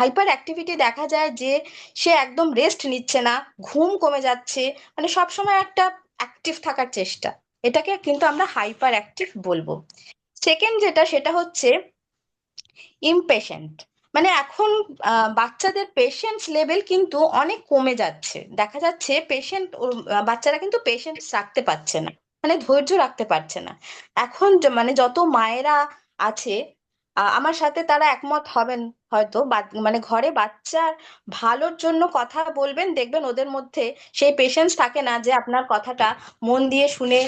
হাইপার অ্যাক্টিভিটি দেখা যায় যে সে একদম রেস্ট নিচ্ছে না, ঘুম কমে যাচ্ছে, মানে সবসময় একটা অ্যাক্টিভ থাকার চেষ্টা, এটাকে কিন্তু আমরা হাইপার অ্যাক্টিভ বলবো। সেকেন্ড যেটা, সেটা হচ্ছে ইমপেশেন্ট। মানে এখন বাচ্চাদের পেশেন্স লেভেল কিন্তু অনেক কমে যাচ্ছে, দেখা যাচ্ছে বাচ্চারা কিন্তু পেশেন্স রাখতে পারছে না, মানে ধৈর্য রাখতে পারছে না। এখন মানে যত মায়েরা আছে আমার সাথে তারা একমত হবেন হয়তো, মানে ঘরে বাচ্চার ভালোর জন্য কথা বলবেন, দেখবেন ওদের মধ্যে সেই পেশেন্স থাকে না যে আপনার কথাটা মন দিয়ে শুনে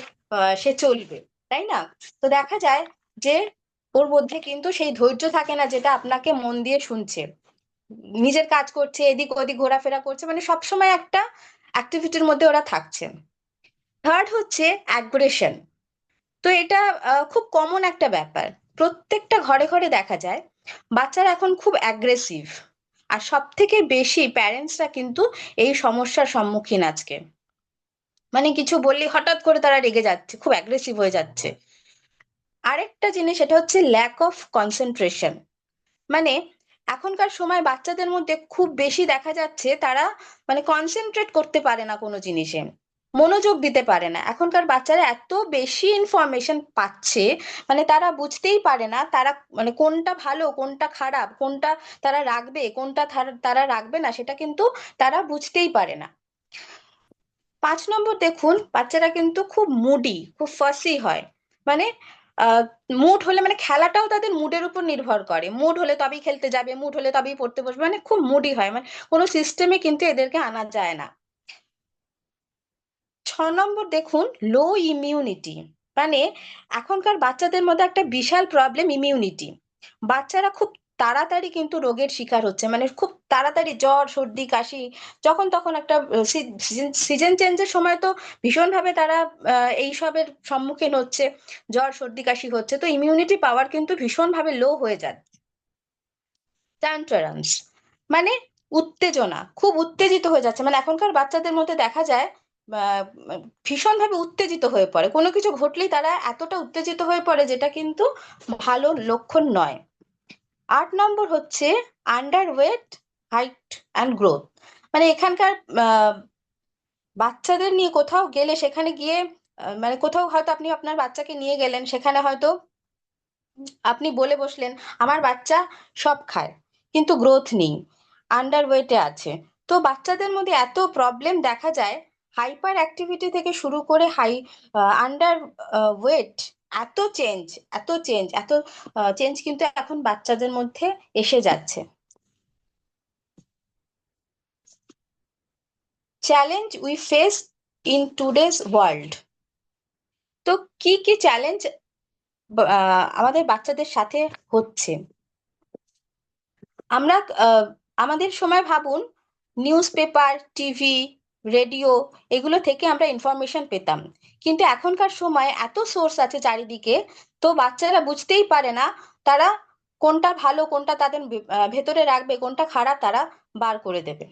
সে চলবে, তাই না? তো দেখা যায় যে ওর মধ্যে কিন্তু সেই ধৈর্য থাকে না যেটা আপনাকে মন দিয়ে শুনছে, নিজের কাজ করছে, এদিক ওদিক ঘোরাফেরা করছে, মানে সবসময় একটা অ্যাক্টিভিটির মধ্যে ওরা থাকছে। থার্ড হচ্ছে অ্যাগ্রেশন। তো এটা খুব কমন একটা ব্যাপার, প্রত্যেকটা ঘরে ঘরে দেখা যায় বাচ্চারা এখন খুব অ্যাগ্রেসিভ। আর সব থেকে বেশি প্যারেন্টসরা কিন্তু এই সমস্যার সম্মুখীন আজকে, মানে কিছু বললে হঠাৎ করে তারা রেগে যাচ্ছে, খুব অ্যাগ্রেসিভ হয়ে যাচ্ছে। আরেকটা জিনিস, সেটা হচ্ছে ল্যাক অফ কনসেন্ট্রেশন। মানে এখনকার সময় বাচ্চাদের মধ্যে খুব বেশি দেখা যাচ্ছে তারা মানে কনসেন্ট্রেট করতে পারে না কোনো জিনিসে, মনোযোগ দিতে পারে না। এখনকার বাচ্চারা এত বেশি ইনফরমেশন পাচ্ছে, মানে তারা বুঝতেই পারে না তারা মানে কোনটা ভালো কোনটা খারাপ, কোনটা তারা রাখবে কোনটা তারা রাখবে না, সেটা কিন্তু তারা বুঝতেই পারে না। 5 নম্বর দেখুন, বাচ্চারা কিন্তু খুব মুডি, খুব ফাসি হয়। মানে মুড হলে, মানে খেলাটাও তাদের মুডের উপর নির্ভর করে, মুড হলে তবেই খেলতে যাবে, মুড হলে তবেই পড়তে বসবে, মানে খুব মুডি হয়, মানে কোনো সিস্টেমে কিন্তু এদেরকে আনা যায় না। 6 নম্বর দেখুন, লো ইমিউনিটি। মানে এখনকার বাচ্চাদের মধ্যে একটা বিশাল প্রবলেম ইমিউনিটি। বাচ্চারা খুব তাড়াতাড়ি কিন্তু রোগের শিকার হচ্ছে, মানে খুব তাড়াতাড়ি জ্বর সর্দি কাশি, যখন তখন একটা সিজন চেঞ্জের সময় তো ভীষণভাবে তারা এইসবের সম্মুখীন হচ্ছে, জ্বর সর্দি কাশি হচ্ছে, তো ইমিউনিটি পাওয়ার কিন্তু ভীষণভাবে লো হয়ে যাচ্ছে। ট্যান্টারামস, মানে উত্তেজনা, খুব উত্তেজিত হয়ে যাচ্ছে, মানে এখনকার বাচ্চাদের মধ্যে দেখা যায় আহ, ভীষণভাবে উত্তেজিত হয়ে পড়ে, কোনো কিছু ঘটলেই তারা এতটা উত্তেজিত হয়ে পড়ে, যেটা কিন্তু ভালো লক্ষণ নয়। 8 নম্বর হচ্ছে under wait, height and growth. মানে এখানকার বাচ্চাদের নিয়ে কোথাও গেলে, সেখানে গিয়ে মানে কোথাও হয়তো আপনি আপনার বাচ্চাকে নিয়ে গেলেন, সেখানে হয়তো আপনি বলে বসলেন আমার বাচ্চা সব খায় কিন্তু গ্রোথ নেই, আন্ডার ওয়েটে আছে। তো বাচ্চাদের মধ্যে এত প্রবলেম দেখা যায়, হাইপার অ্যাক্টিভিটি থেকে শুরু করে আন্ডার ওয়েট, এত চেঞ্জ, এত চেঞ্জ, এত চেঞ্জ কিন্তু এখন বাচ্চাদের মধ্যে এসে যাচ্ছে। Challenge we face in today's world. তো কি কি চ্যালেঞ্জ আমাদের বাচ্চাদের সাথে হচ্ছে? আমরা আমাদের সময় ভাবুন, নিউজ পেপার, টিভি, রেডিও, এগুলো থেকে আমরা ইনফরমেশন পেতাম, কিন্তু এখনকার সময় এত সোর্স আছে চারিদিকে, তো বাচ্চারা বুঝতেই পারে না তারা কোনটা ভালো কোনটা তাদের ভেতরে রাখবে, কোনটা খারাপ তারা বার করে দেবে।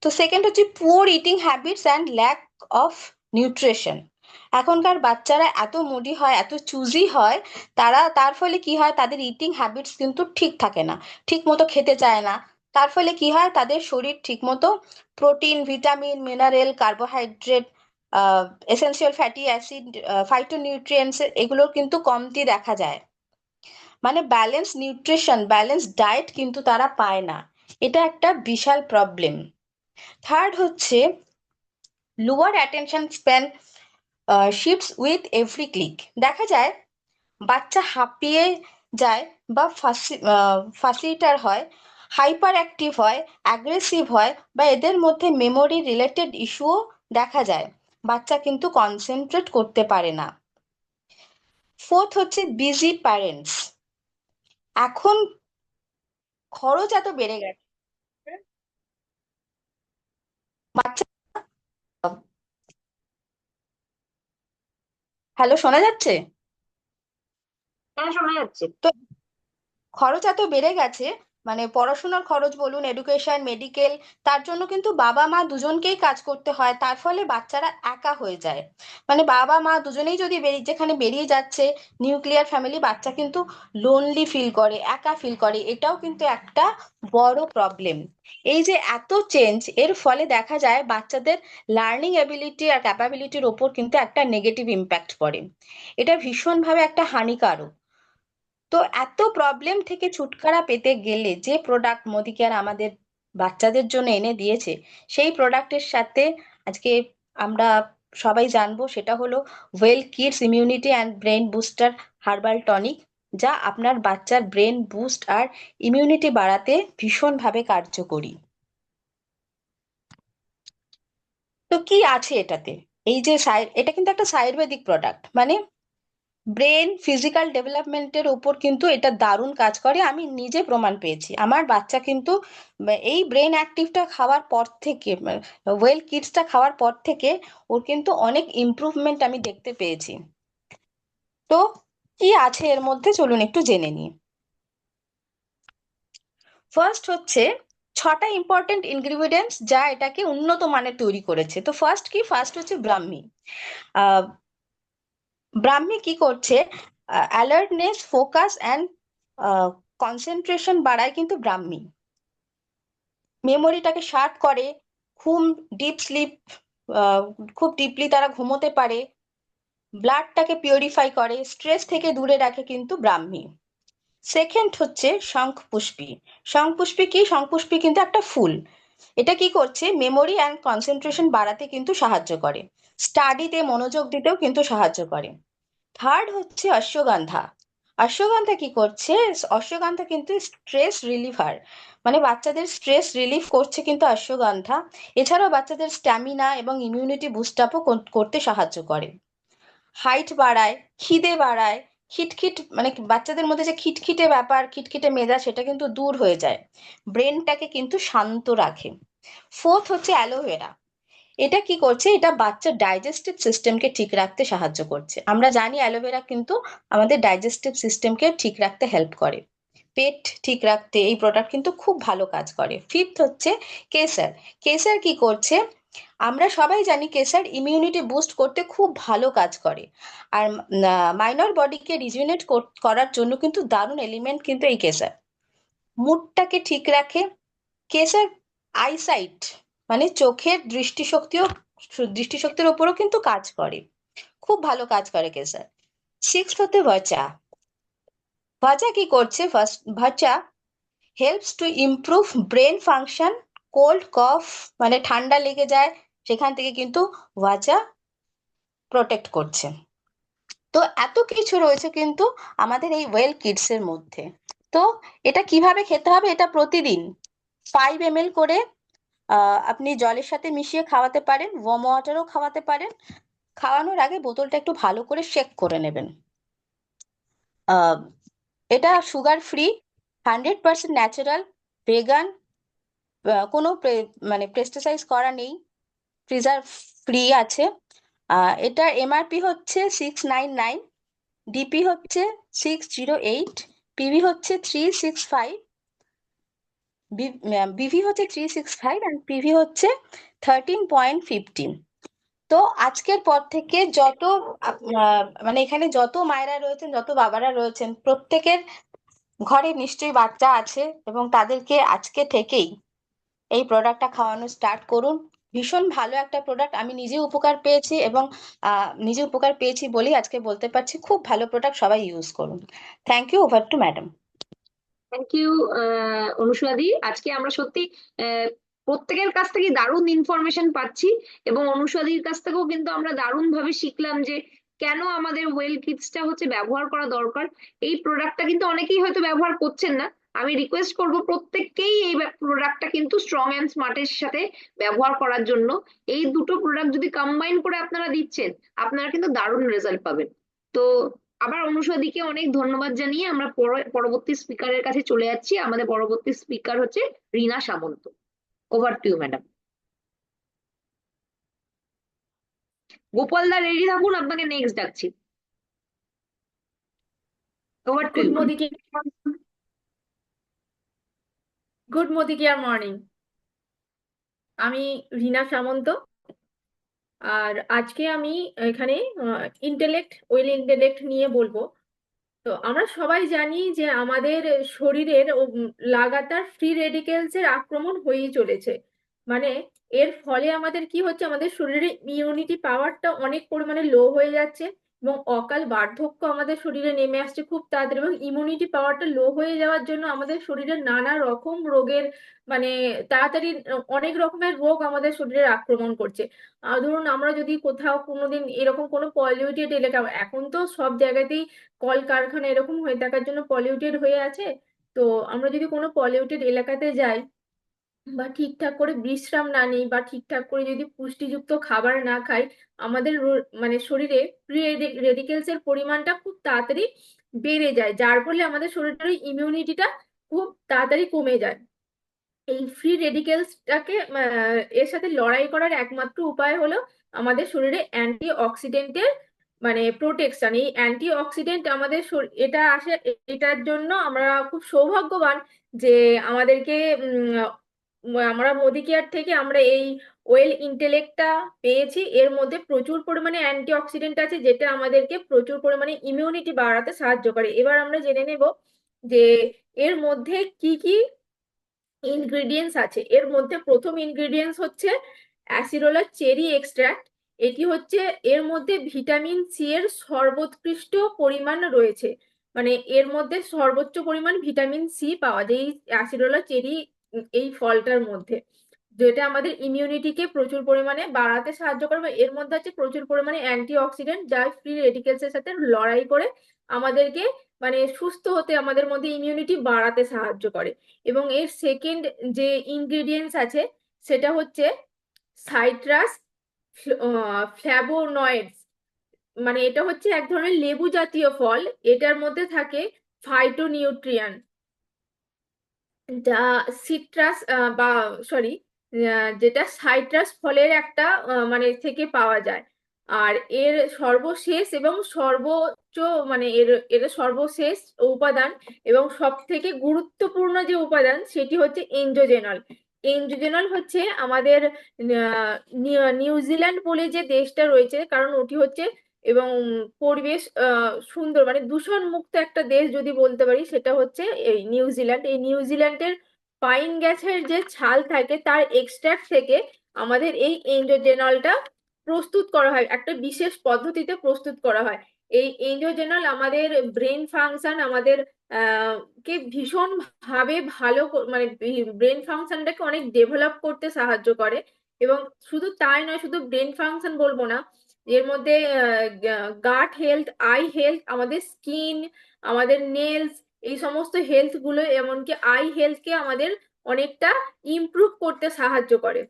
তো সেকেন্ড হচ্ছে poor eating habits and lack of nutrition. এখনকার বাচ্চারা এত মুডি হয়, এত চুজি হয়, তার ফলে কি হয়, তাদের ইটিং হ্যাবিটস কিন্তু ঠিক থাকে না, ঠিক মতো খেতে চায় না। তার ফলে কি হয়, তাদের শরীর ঠিক মতো protein, vitamin, mineral, carbohydrate, essential fatty acid, phytonutrients, এগুলোর কিন্তু কমতি দেখা যায়। মানে ব্যালেন্স নিউট্রিশন, ব্যালেন্স ডায়েট কিন্তু তারা পায় না, এটা একটা বিশাল প্রবলেম। থার্ড হচ্ছে lower attention span shifts with every click. দেখা যায় বাচ্চা হাঁপিয়ে যায় বা ফাসিটার হয়, হাইপার অ্যাক্টিভ হয়, অ্যাগ্রেসিভ হয়, বা এদের মধ্যে মেমোরি রিলেটেড ইস্যুও দেখা যায়, বাচ্চা কিন্তু কনসেন্ট্রেট করতে পারে না। ফোর্থ হচ্ছে বিজি প্যারেন্টস। এখন খরচ এত বেড়ে গেছে, বাচ্চা, হ্যালো, শোনা যাচ্ছে? হ্যাঁ, শোনা যাচ্ছে। তো খরচ এত বেড়ে গেছে, মানে পড়াশোনার খরচ বলুন, এডুকেশন, মেডিকেল, তার জন্য কিন্তু বাবা মা দুজনকেই কাজ করতে হয়, তার ফলে বাচ্চারা একা হয়ে যায়। মানে বাবা মা দুজনেই যদি যেখানে বেরিয়ে যাচ্ছে, নিউক্লিয়ার ফ্যামিলি, বাচ্চা কিন্তু লোনলি ফিল করে, একা ফিল করে, এটাও কিন্তু একটা বড় প্রবলেম। এই যে এত চেঞ্জ, এর ফলে দেখা যায় বাচ্চাদের লার্নিং এবিলিটি আর ক্যাপাবিলিটির ওপর কিন্তু একটা নেগেটিভ ইম্প্যাক্ট পড়ে, এটা ভীষণভাবে একটা হানিকারক। তো এত প্রবলেম থেকে ছুটকারা পেতে গেলে যে প্রোডাক্ট মোদি কেয়ার আমাদের বাচ্চাদের জন্য এনে দিয়েছে, সেই প্রোডাক্টের সাথে আজকে আমরা সবাই জানবো, সেটা হলো well kids immunity and brain booster herbal tonic. যা আপনার বাচ্চার ব্রেন বুস্ট আর ইমিউনিটি বাড়াতে ভীষণভাবে কার্যকরী। তো কি আছে এটাতে? এই যে এটা কিন্তু একটা আয়ুর্বেদিক প্রোডাক্ট, মানে ব্রেন ফিজিক্যাল ডেভেলপমেন্টের উপর কিন্তু এটা দারুণ কাজ করে। আমি নিজে প্রমাণ পেয়েছি। আমার বাচ্চা কিন্তু এই ব্রেন অ্যাক্টিভটা খাওয়ার পর থেকে, ওয়েল কিডসটা খাওয়ার পর থেকে ওর কিন্তু অনেক ইমপ্রুভমেন্ট আমি দেখতে পেয়েছি। তো কি আছে এর মধ্যে, চলুন একটু জেনে নিই। ফার্স্ট হচ্ছে 6টা ইম্পর্টেন্ট ইনগ্রিডিয়েন্টস যা এটাকে উন্নত মানের তৈরি করেছে। তো ফার্স্ট হচ্ছে ব্রাহ্মী। আহ ব্রাহ্মী কি করছে? অ্যালার্টনেস, ফোকাস অ্যান্ড কনসেন্ট্রেশন বাড়ায় কিন্তু ব্রাহ্মী। মেমোরিটাকে শার্প করে, ঘুম, ডিপ স্লিপ, খুব ডিপলি তারা ঘুমোতে পারে, ব্লাডটাকে পিউরিফাই করে, স্ট্রেস থেকে দূরে রাখে কিন্তু ব্রাহ্মী। সেকেন্ড হচ্ছে শঙ্খপুষ্পী। শঙ্খপুষ্পী কি? শঙ্খপুষ্পী কিন্তু একটা ফুল। এটা কি করছে? মেমোরি অ্যান্ড কনসেন্ট্রেশন বাড়াতে কিন্তু সাহায্য করে, স্টাডিতে মনোযোগ দিতেও কিন্তু সাহায্য করে। থার্ড হচ্ছে অশ্বগন্ধা। অশ্বগন্ধা কি করছে? অশ্বগন্ধা কিন্তু স্ট্রেস রিলিভার, মানে বাচ্চাদের স্ট্রেস রিলিফ করছে কিন্তু অশ্বগন্ধা। এছাড়াও বাচ্চাদের স্ট্যামিনা এবং ইমিউনিটি বুস্ট আপও করতে সাহায্য করে। হাইট বাড়ায়, খিদে বাড়ায়, খিটখিট মানে বাচ্চাদের মধ্যে যে খিটখিটে ব্যাপার, খিটখিটে মেজাজ, সেটা কিন্তু দূর হয়ে যায়। ব্রেনটাকে কিন্তু শান্ত রাখে। ফোর্থ হচ্ছে অ্যালোভেরা। এটা কি করছে? এটা বাচ্চার ডাইজেস্টিভ সিস্টেমকে ঠিক রাখতে সাহায্য করছে। আমরা জানি অ্যালোভেরা কিন্তু আমাদের ডাইজেস্টিভ সিস্টেমকে ঠিক রাখতে হেল্প করে, পেট ঠিক রাখতে এই প্রোডাক্ট কিন্তু খুব ভালো কাজ করে। ফিফথ হচ্ছে কেসার। কেসার কি করছে? আমরা সবাই জানি কেসার ইমিউনিটি বুস্ট করতে খুব ভালো কাজ করে। আর মাইনর বডিকে রিজুনেট করার জন্য কিন্তু দারুণ এলিমেন্ট কিন্তু এই কেসার। মুডটাকে ঠিক রাখে। কেসার আইসাইট, মানে চোখের দৃষ্টিশক্তির উপরও কিন্তু কাজ করে, খুব ভালো কাজ করে কেসার। সিক্স হতে ভাচা। ভাচা কি করছে? ফার্স্ট ভাচা helps to improve brain function. Cold cough, মানে ঠান্ডা লেগে যায়, সেখান থেকে কিন্তু ভাচা প্রোটেক্ট করছে। তো এত কিছু রয়েছে কিন্তু আমাদের এই ওয়েল কিডস এর মধ্যে। তো এটা কিভাবে খেতে হবে? এটা প্রতিদিন 5 ml করে আপনি জলের সাথে মিশিয়ে খাওয়াতে পারেন, ওয়ার্ম ওয়াটারও খাওয়াতে পারেন। খাওয়ানোর আগে বোতলটা একটু ভালো করে শেক করে নেবেন। আহ, এটা সুগার ফ্রি, 100% ন্যাচারাল, ভেগান, কোনো মানে পেস্টিসাইড করা নেই, প্রিজার্ভ ফ্রি আছে। এটার এমআরপি হচ্ছে 699, ডিপি হচ্ছে 608, পিভি হচ্ছে 365, বিভি হচ্ছে 365 অ্যান্ড পিভি হচ্ছে 13.15। তো আজকের পর থেকে যত মানে এখানে যত মায়েরা রয়েছেন, যত বাবারা রয়েছেন, প্রত্যেকের ঘরে নিশ্চয়ই বাচ্চা আছে এবং তাদেরকে আজকে থেকেই এই প্রোডাক্টটা খাওয়ানো স্টার্ট করুন। ভীষণ ভালো একটা প্রোডাক্ট, আমি নিজে উপকার পেয়েছি এবং নিজে উপকার পেয়েছি বলেই আজকে বলতে পারছি খুব ভালো প্রোডাক্ট, সবাই ইউজ করুন। Thank you, over to madam. Thank you অনুষাদি। আজকে আমরা সত্যি আহ, প্রত্যেকের কাছ থেকে দারুণ ইনফরমেশন পাচ্ছি, এবং অনুষাদির কাছ থেকেও কিন্তু আমরা দারুণ ভাবে শিখলাম যে কেন আমাদের ওয়েল কিডসটা হচ্ছে ব্যবহার করা দরকার। এই প্রোডাক্টটা কিন্তু অনেকেই হয়তো ব্যবহার করছেন না। আমি রিকোয়েস্ট করব প্রত্যেককেই এই প্রোডাক্টটা কিন্তু স্ট্রং অ্যান্ড স্মার্টের সাথে ব্যবহার করার জন্য। এই দুটো প্রোডাক্ট যদি কম্বাইন করে আপনারা দিচ্ছেন, আপনারা কিন্তু দারুণ রেজাল্ট পাবেন। তো আবার অনুষাদিকে অনেক ধন্যবাদ জানিয়ে আমরা পরবর্তী স্পিকারের কাছে চলে যাচ্ছি। আমাদের পরবর্তী স্পিকার হচ্ছে Rina Samanta. Over to you madam. গোপালদা রেডি থাকুন, আপনাকে নেক্সট ডাকছি। Over to Good you. Modi Good Modi Care Morning. আমি রিনা সামন্ত, আর আজকে আমি এখানে ওয়েল ইন্টেলেক্ট নিয়ে বলবো। তো আমরা সবাই জানি যে আমাদের শরীরের লাগাতার ফ্রি রেডিকেলস এর আক্রমণ হয়েই চলেছে। মানে এর ফলে আমাদের কি হচ্ছে? আমাদের শরীরে ইমিউনিটি পাওয়ারটা অনেক পরিমাণে লো হয়ে যাচ্ছে, এবং অকাল বার্ধক্য আমাদের শরীরে নেমে আসছে খুব তাড়াতাড়ি, এবং ইমিউনিটি পাওয়ারটা লো হয়ে যাওয়ার জন্য আমাদের শরীরে নানা রকম রোগের মানে তাড়াতাড়ি অনেক রকমের রোগ আমাদের শরীরে আক্রমণ করছে। ধরুন আমরা যদি কোথাও কোনোদিন এরকম কোনো পলিউটেড এলাকা, এখন তো সব জায়গাতেই কলকারখানা এরকম হয়ে থাকার জন্য পলিউটেড হয়ে আছে, তো আমরা যদি কোনো পলিউটেড এলাকাতে যাই বা ঠিকঠাক করে বিশ্রাম না নিই বা ঠিকঠাক করে যদি পুষ্টিযুক্ত খাবার না খাই, আমাদের মানে শরীরে ফ্রি রেডিকেলস এর পরিমাণটা খুব তাড়াতাড়ি বেড়ে যায়, যার ফলে আমাদের শরীরের ইমিউনিটিটা খুব তাড়াতাড়ি কমে যায়। এই ফ্রি রেডিকেলসটাকে এর সাথে লড়াই করার একমাত্র উপায় হলো আমাদের শরীরে অ্যান্টি অক্সিডেন্টের মানে প্রোটেকশন। এই অ্যান্টি অক্সিডেন্ট আমাদের এটা আসে, এটার জন্য আমরা খুব সৌভাগ্যবান যে আমাদেরকে আমরা মোদি কেয়ার থেকে আমরা এই ওয়েল ইন্টেলেক্টটা পেয়েছি। এর মধ্যে প্রচুর পরিমাণে অ্যান্টি অক্সিডেন্ট আছে, যেটা আমাদেরকে প্রচুর পরিমাণে ইমিউনিটি বাড়াতে সাহায্য করে। এবার আমরা জেনে নেব যে এর মধ্যে কি কি ইনগ্রেডিয়েন্টস আছে। এর মধ্যে প্রথম ইনগ্রেডিয়েন্টস হচ্ছে অ্যাসিরোলা চেরি এক্সট্রাক্ট। এটি হচ্ছে, এর মধ্যে ভিটামিন সি এর সর্বোৎকৃষ্ট পরিমাণ রয়েছে, মানে এর মধ্যে সর্বোচ্চ পরিমাণ ভিটামিন সি পাওয়া যায় এই অ্যাসিরোলা চেরি এই ফলটার মধ্যে, যেটা আমাদের ইমিউনিটিকে প্রচুর পরিমাণে বাড়াতে সাহায্য করবে। এর মধ্যে আছে প্রচুর পরিমাণে অ্যান্টি অক্সিডেন্ট, যা ফ্রি রেডিকেলস এর সাথে লড়াই করে আমাদেরকে মানে সুস্থ হতে, আমাদের মধ্যে ইমিউনিটি বাড়াতে সাহায্য করে। এবং এর সেকেন্ড যে ইনগ্রেডিয়েন্টস আছে সেটা হচ্ছে সাইট্রাস ফ্ল্যাভোনয়েডস, মানে এটা হচ্ছে এক ধরনের লেবু জাতীয় ফল। এটার মধ্যে থাকে ফাইটোনিউট্রিয়ান, যা সিট্রাস বা সরি যেটা সাইট্রাস ফলের একটা মানে থেকে পাওয়া যায়। আর এর সর্বশেষ এবং সর্বোচ্চ মানে এর সর্বশেষ উপাদান এবং সব থেকে গুরুত্বপূর্ণ যে উপাদান সেটি হচ্ছে এনজোজেনল। এনজোজেনল হচ্ছে আমাদের নিউজিল্যান্ড বলে যে দেশটা রয়েছে, কারণ ওটি হচ্ছে এবং পরিবেশ সুন্দর মানে দূষণ মুক্ত একটা দেশ যদি বলতে পারি, সেটা হচ্ছে এই নিউজিল্যান্ড। এই নিউজিল্যান্ডের পাইন গাছের যে ছাল থাকে তার এক্সট্রাক্ট থেকে আমাদের এই এনজোজেনলটা প্রস্তুত করা হয়, একটা বিশেষ পদ্ধতিতে প্রস্তুত করা হয়। এই এনজোজেনল আমাদের ব্রেন ফাংশন, আমাদের কে ভীষণ ভাবে ভালো মানে ব্রেন ফাংশনটাকে অনেক ডেভেলপ করতে সাহায্য করে। এবং শুধু তাই নয়, শুধু ব্রেন ফাংশন বলবো না, এর মধ্যে গাট হেলথ, আই হেলথ, আমাদের স্কিন, আমাদের নেলস, এই সমস্ত হেলথ গুলো, এমনকি আই হেলথকে আমাদের অনেকটা ইমপ্রুভ করতে সাহায্য করে।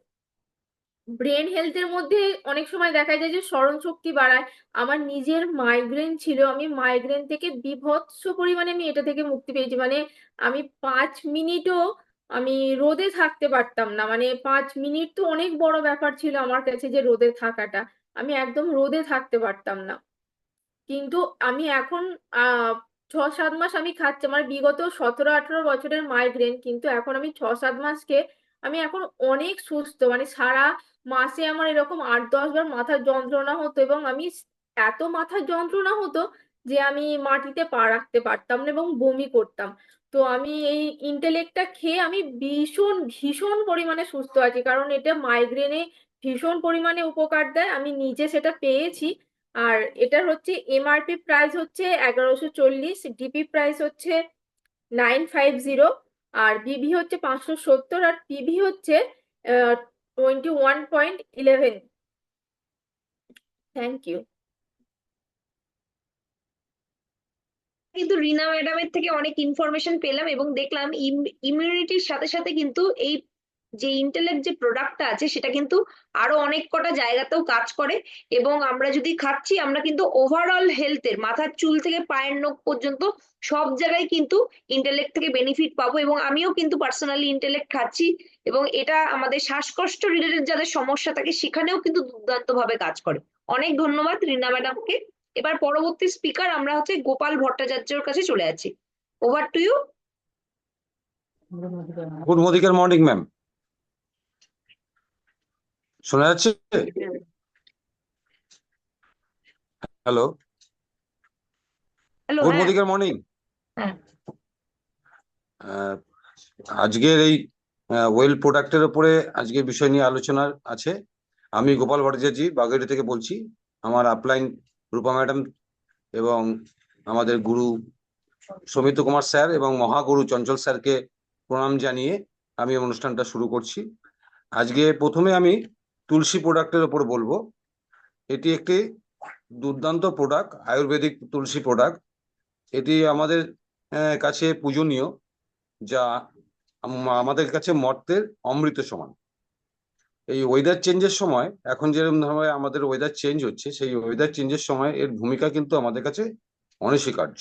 ব্রেন হেলথের মধ্যে অনেক সময় দেখা যায় যে স্মরণ শক্তি বাড়ায়। আমার নিজের মাইগ্রেন ছিল, আমি মাইগ্রেন থেকে বিভৎস পরিমাণে আমি এটা থেকে মুক্তি পেয়েছি, মানে আমি 5 মিনিটও আমি রোদে থাকতে পারতাম না, মানে 5 মিনিট তো অনেক বড় ব্যাপার ছিল আমার কাছে যে রোদে থাকাটা, আমি একদম রোদে থাকতে পারতাম না। কিন্তু আমি এখন 6-7 মাস আমি খাচ্ছি, আমার বিগত 17-18 বছরের মাইগ্রেন, কিন্তু এখন আমি 6-7 মাসকে আমি এখন অনেক সুস্থ, মানে সারা মাসে আমার এরকম 8-10 বার মাথার যন্ত্রণা হতো, এবং আমি এত মাথার যন্ত্রণা হতো যে আমি মাটিতে পা রাখতে পারতাম না এবং বমি করতাম। তো আমি এই ইন্টেলেক্টটা খেয়ে আমি ভীষণ ভীষণ পরিমাণে সুস্থ আছি, কারণ এটা মাইগ্রেনে ভীষণ পরিমাণে উপকার দেয়, আমি নিজে সেটা পেয়েছি। আর এটার হচ্ছে এমআরপি প্রাইস হচ্ছে 1140, ডিপি প্রাইস হচ্ছে 950, আর বিভি হচ্ছে 570, আর পিভি হচ্ছে 21.11। Thank you. কিন্তু রিনা ম্যাডামের থেকে অনেক ইনফরমেশন পেলাম এবং দেখলাম ইমিউনিটির সাথে সাথে কিন্তু এই যে ইন্টেলেক্ট যে প্রোডাক্টটা আছে সেটা কিন্তু আরো অনেক কটা জায়গাতেও কাজ করে। এবং আমরা যদি খাচ্ছি আমরা কিন্তু ওভারঅল হেলথের মাথার চুল থেকে পায়ের নখ পর্যন্ত সব জায়গায় কিন্তু ইন্টেলেক্ট থেকে বেনিফিট পাবো। এবং আমিও কিন্তু পার্সোনালি ইন্টেলেক্ট খাচ্ছি, এবং এটা আমাদের শ্বাসকষ্ট রিলেটেড যাদের সমস্যা থাকে সেখানেও কিন্তু দুর্দান্ত ভাবে কাজ করে। অনেক ধন্যবাদ রিনা ম্যাডামকে। এবার পরবর্তী স্পিকার আমরা হচ্ছে গোপাল ভট্টাচার্যের কাছে চলে যাচ্ছি। Over to you. Good Modicare morning ma'am, শোনা যাচ্ছে? Hello, hello. Good Modicare morning. হ্যাঁ। আজকের এই ওয়েল প্রোডাক্টের উপরে আজকে বিষয় নিয়ে আলোচনা আছে। আমি গোপাল ভট্টাচার্য বাগেরহাট থেকে বলছি। আমার আপলাইন রূপা ম্যাডাম এবং আমাদের গুরু সৌমিত্র কুমার স্যার এবং মহাগুরু চঞ্চল স্যারকে প্রণাম জানিয়ে আমি অনুষ্ঠানটা শুরু করছি। আজকে প্রথমে আমি তুলসী প্রোডাক্টের ওপর বলবো। এটি একটি দুর্দান্ত প্রোডাক্ট, আয়ুর্বেদিক তুলসী প্রোডাক্ট। এটি আমাদের কাছে পূজনীয়, যা আমাদের কাছে মর্তের অমৃত সমান। এই ওয়েদার চেঞ্জের সময়, এখন যেরকম ভাবে আমাদের ওয়েদার চেঞ্জ হচ্ছে, সেই ওয়েদার চেঞ্জের সময় এর ভূমিকা কিন্তু আমাদের কাছে অনস্বীকার্য।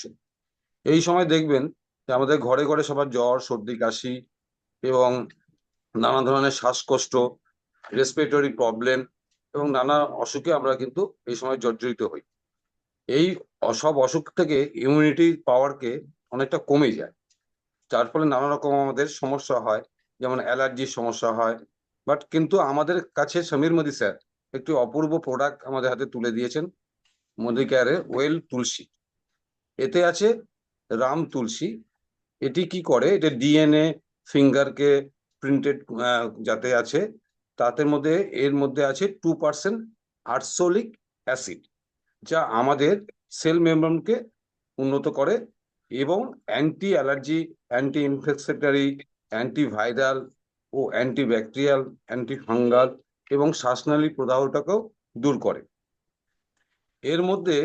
এই সময় দেখবেন যে আমাদের ঘরে ঘরে সবার জ্বর, সর্দি, কাশি এবং নানা ধরনের শ্বাসকষ্ট, রেসপিরেটরি প্রবলেম এবং নানা অসুখে আমরা কিন্তু এই সময় জর্জরিত হই। এই সব অসুখ থেকে ইমিউনিটি পাওয়ারকে অনেকটা কমে যায়, যার ফলে নানা রকম আমাদের সমস্যা হয়, যেমন অ্যালার্জির সমস্যা হয়। বাট কিন্তু আমাদের কাছে সমীর মোদী স্যার একটি অপূর্ব প্রোডাক্ট আমাদের হাতে তুলে দিয়েছেন, মোদী কেয়ারের ওয়েল তুলসী। এতে আছে রাম তুলসী। এটি কি করে, এটা ডিএনএ ফিঙ্গারকে প্রিন্টেড যাতে আছে, তাতে মধ্যে এর মধ্যে আছে 2% আর্সোলিক অ্যাসিড, যা আমাদের সেল মেমব্রেনকে উন্নত করে এবং অ্যান্টি অ্যালার্জি, অ্যান্টি ইনফ্লেক্সেটরি, অ্যান্টিভাইরাল ও অ্যান্টিব্যাকটেরিয়াল, অ্যান্টিফাঙ্গাল এবং শ্বাসনালী প্রদাহটাকেও দূর করে। এর মধ্যে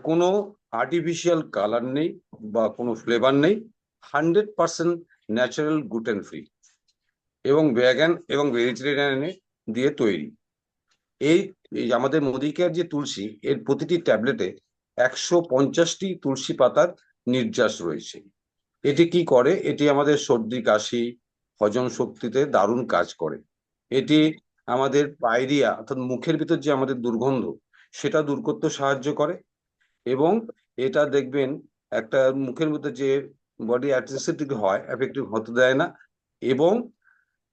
কোনো আর্টিফিশিয়াল কালার নেই বা কোনো ফ্লেভার নেই, 100% ন্যাচারাল, গ্লুটেন ফ্রি এবং ভেগান এবং ভেজিটেরিয়ান দিয়ে তৈরি। এই আমাদের মোদী কেয়ার যে তুলসী, এর প্রতিটি ট্যাবলেটে 150টি তুলসী পাতার নির্যাস রয়েছে। এটি কি করে, এটি আমাদের সর্দি, কাশি, হজম শক্তিতে দারুণ কাজ করে। এটি আমাদের পায়রিয়া অর্থাৎ মুখের ভিতর যে আমাদের দুর্গন্ধ, সেটা দূর করতে সাহায্য করে। এবং এটা দেখবেন একটা মুখের মধ্যে যে বডি অ্যাসিডিটি হয়, এফেক্টিভ হতে দেয় না। এবং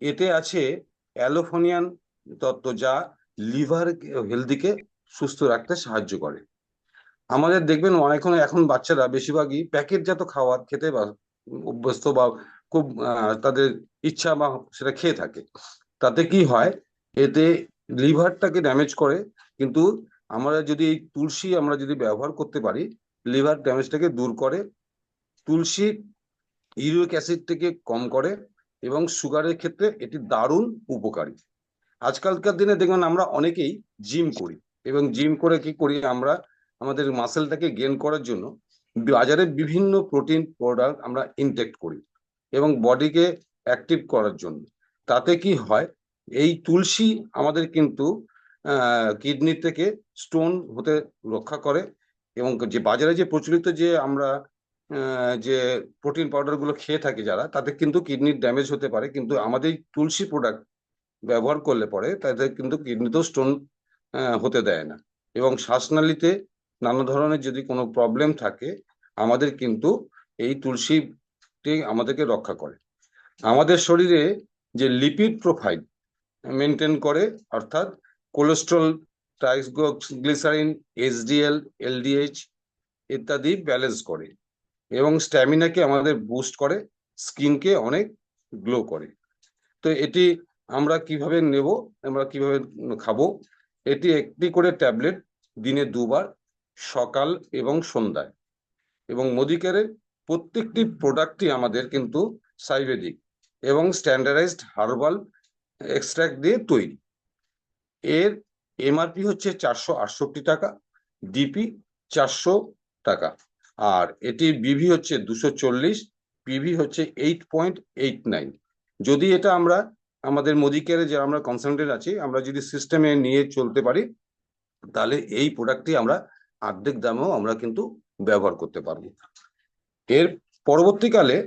এতে আছে অ্যালোফোনিয়ান তত্ত্ব, যা লিভার হেলদিকে সুস্থ রাখতে সাহায্য করে। আমাদের দেখবেন এখন বাচ্চারা বেশিরভাগই প্যাকেটজাত খাবার খেতে অভ্যস্ত বা খুব তাদের ইচ্ছা বা সেটা খেয়ে থাকে। তাতে কি হয়, এতে লিভারটাকে ড্যামেজ করে। কিন্তু আমরা যদি এই তুলসী আমরা যদি ব্যবহার করতে পারি, লিভার ড্যামেজটাকে দূর করে। তুলসী ইউরিক অ্যাসিডটাকে কম করে এবং সুগারের ক্ষেত্রে এটি দারুণ উপকারী। আজকালকার দিনে দেখবেন আমরা অনেকেই জিম করি এবং জিম করে কি করি, আমরা আমাদের মাসেলটাকে গেইন করার জন্য বাজারে বিভিন্ন প্রোটিন প্রোডাক্ট আমরা ইনটেক করি এবং বডিকে অ্যাক্টিভ করার জন্য। তাতে কি হয়, এই তুলসী আমাদের কিন্তু কিডনি থেকে স্টোন হতে রক্ষা করে। এবং যে বাজারে যে প্রচলিত যে আমরা যে প্রোটিন পাউডার গুলো খেয়ে থাকি যারা, তাতে কিন্তু কিডনির ড্যামেজ হতে পারে। কিন্তু আমাদের তুলসী প্রোডাক্ট ব্যবহার করলে পরে তাদের কিন্তু কিডনিতেও স্টোন হতে দেয় না। এবং শ্বাসনালীতে নানা ধরনের যদি কোনো প্রবলেম থাকে, আমাদের কিন্তু এই তুলসীটি আমাদেরকে রক্ষা করে। আমাদের শরীরে যে লিপিড প্রোফাইল মেনটেন করে, অর্থাৎ কোলেস্ট্রল, ট্রাইগ্লিসারিন, এইচডিএল, এলডিএইচ ইত্যাদি ব্যালেন্স করে এবং স্ট্যামিনাকে আমাদের বুস্ট করে, স্কিনকে অনেক গ্লো করে। তো এটি আমরা কিভাবে নেব, আমরা কিভাবে খাবো, এটি একটি করে ট্যাবলেট দিনে 2 বার, সকাল এবং সন্ধ্যায়। এবং মোদী কেয়ারের প্রত্যেকটি প্রোডাক্টই আমাদের কিন্তু আয়ুর্বেদিক এবং স্ট্যান্ডার্ডাইজড হার্বাল এক্সট্রাক্ট দিয়ে তৈরি। এর এমআরপি হচ্ছে 468 টাকা, ডিপি 400 টাকা, আর এটির বিভি হচ্ছে 240, পিভি হচ্ছে 8.89। যদি এটা আমরা আমাদের মোদী কেয়ারে যে আমরা কনসালটেন্ট আছি, আমরা যদি সিস্টেমে নিয়ে চলতে পারি, তাহলে এই প্রোডাক্টটি আমরা অর্ধেক দামেও আমরা কিন্তু ব্যবহার করতে পারবো। এর পরবর্তীকালে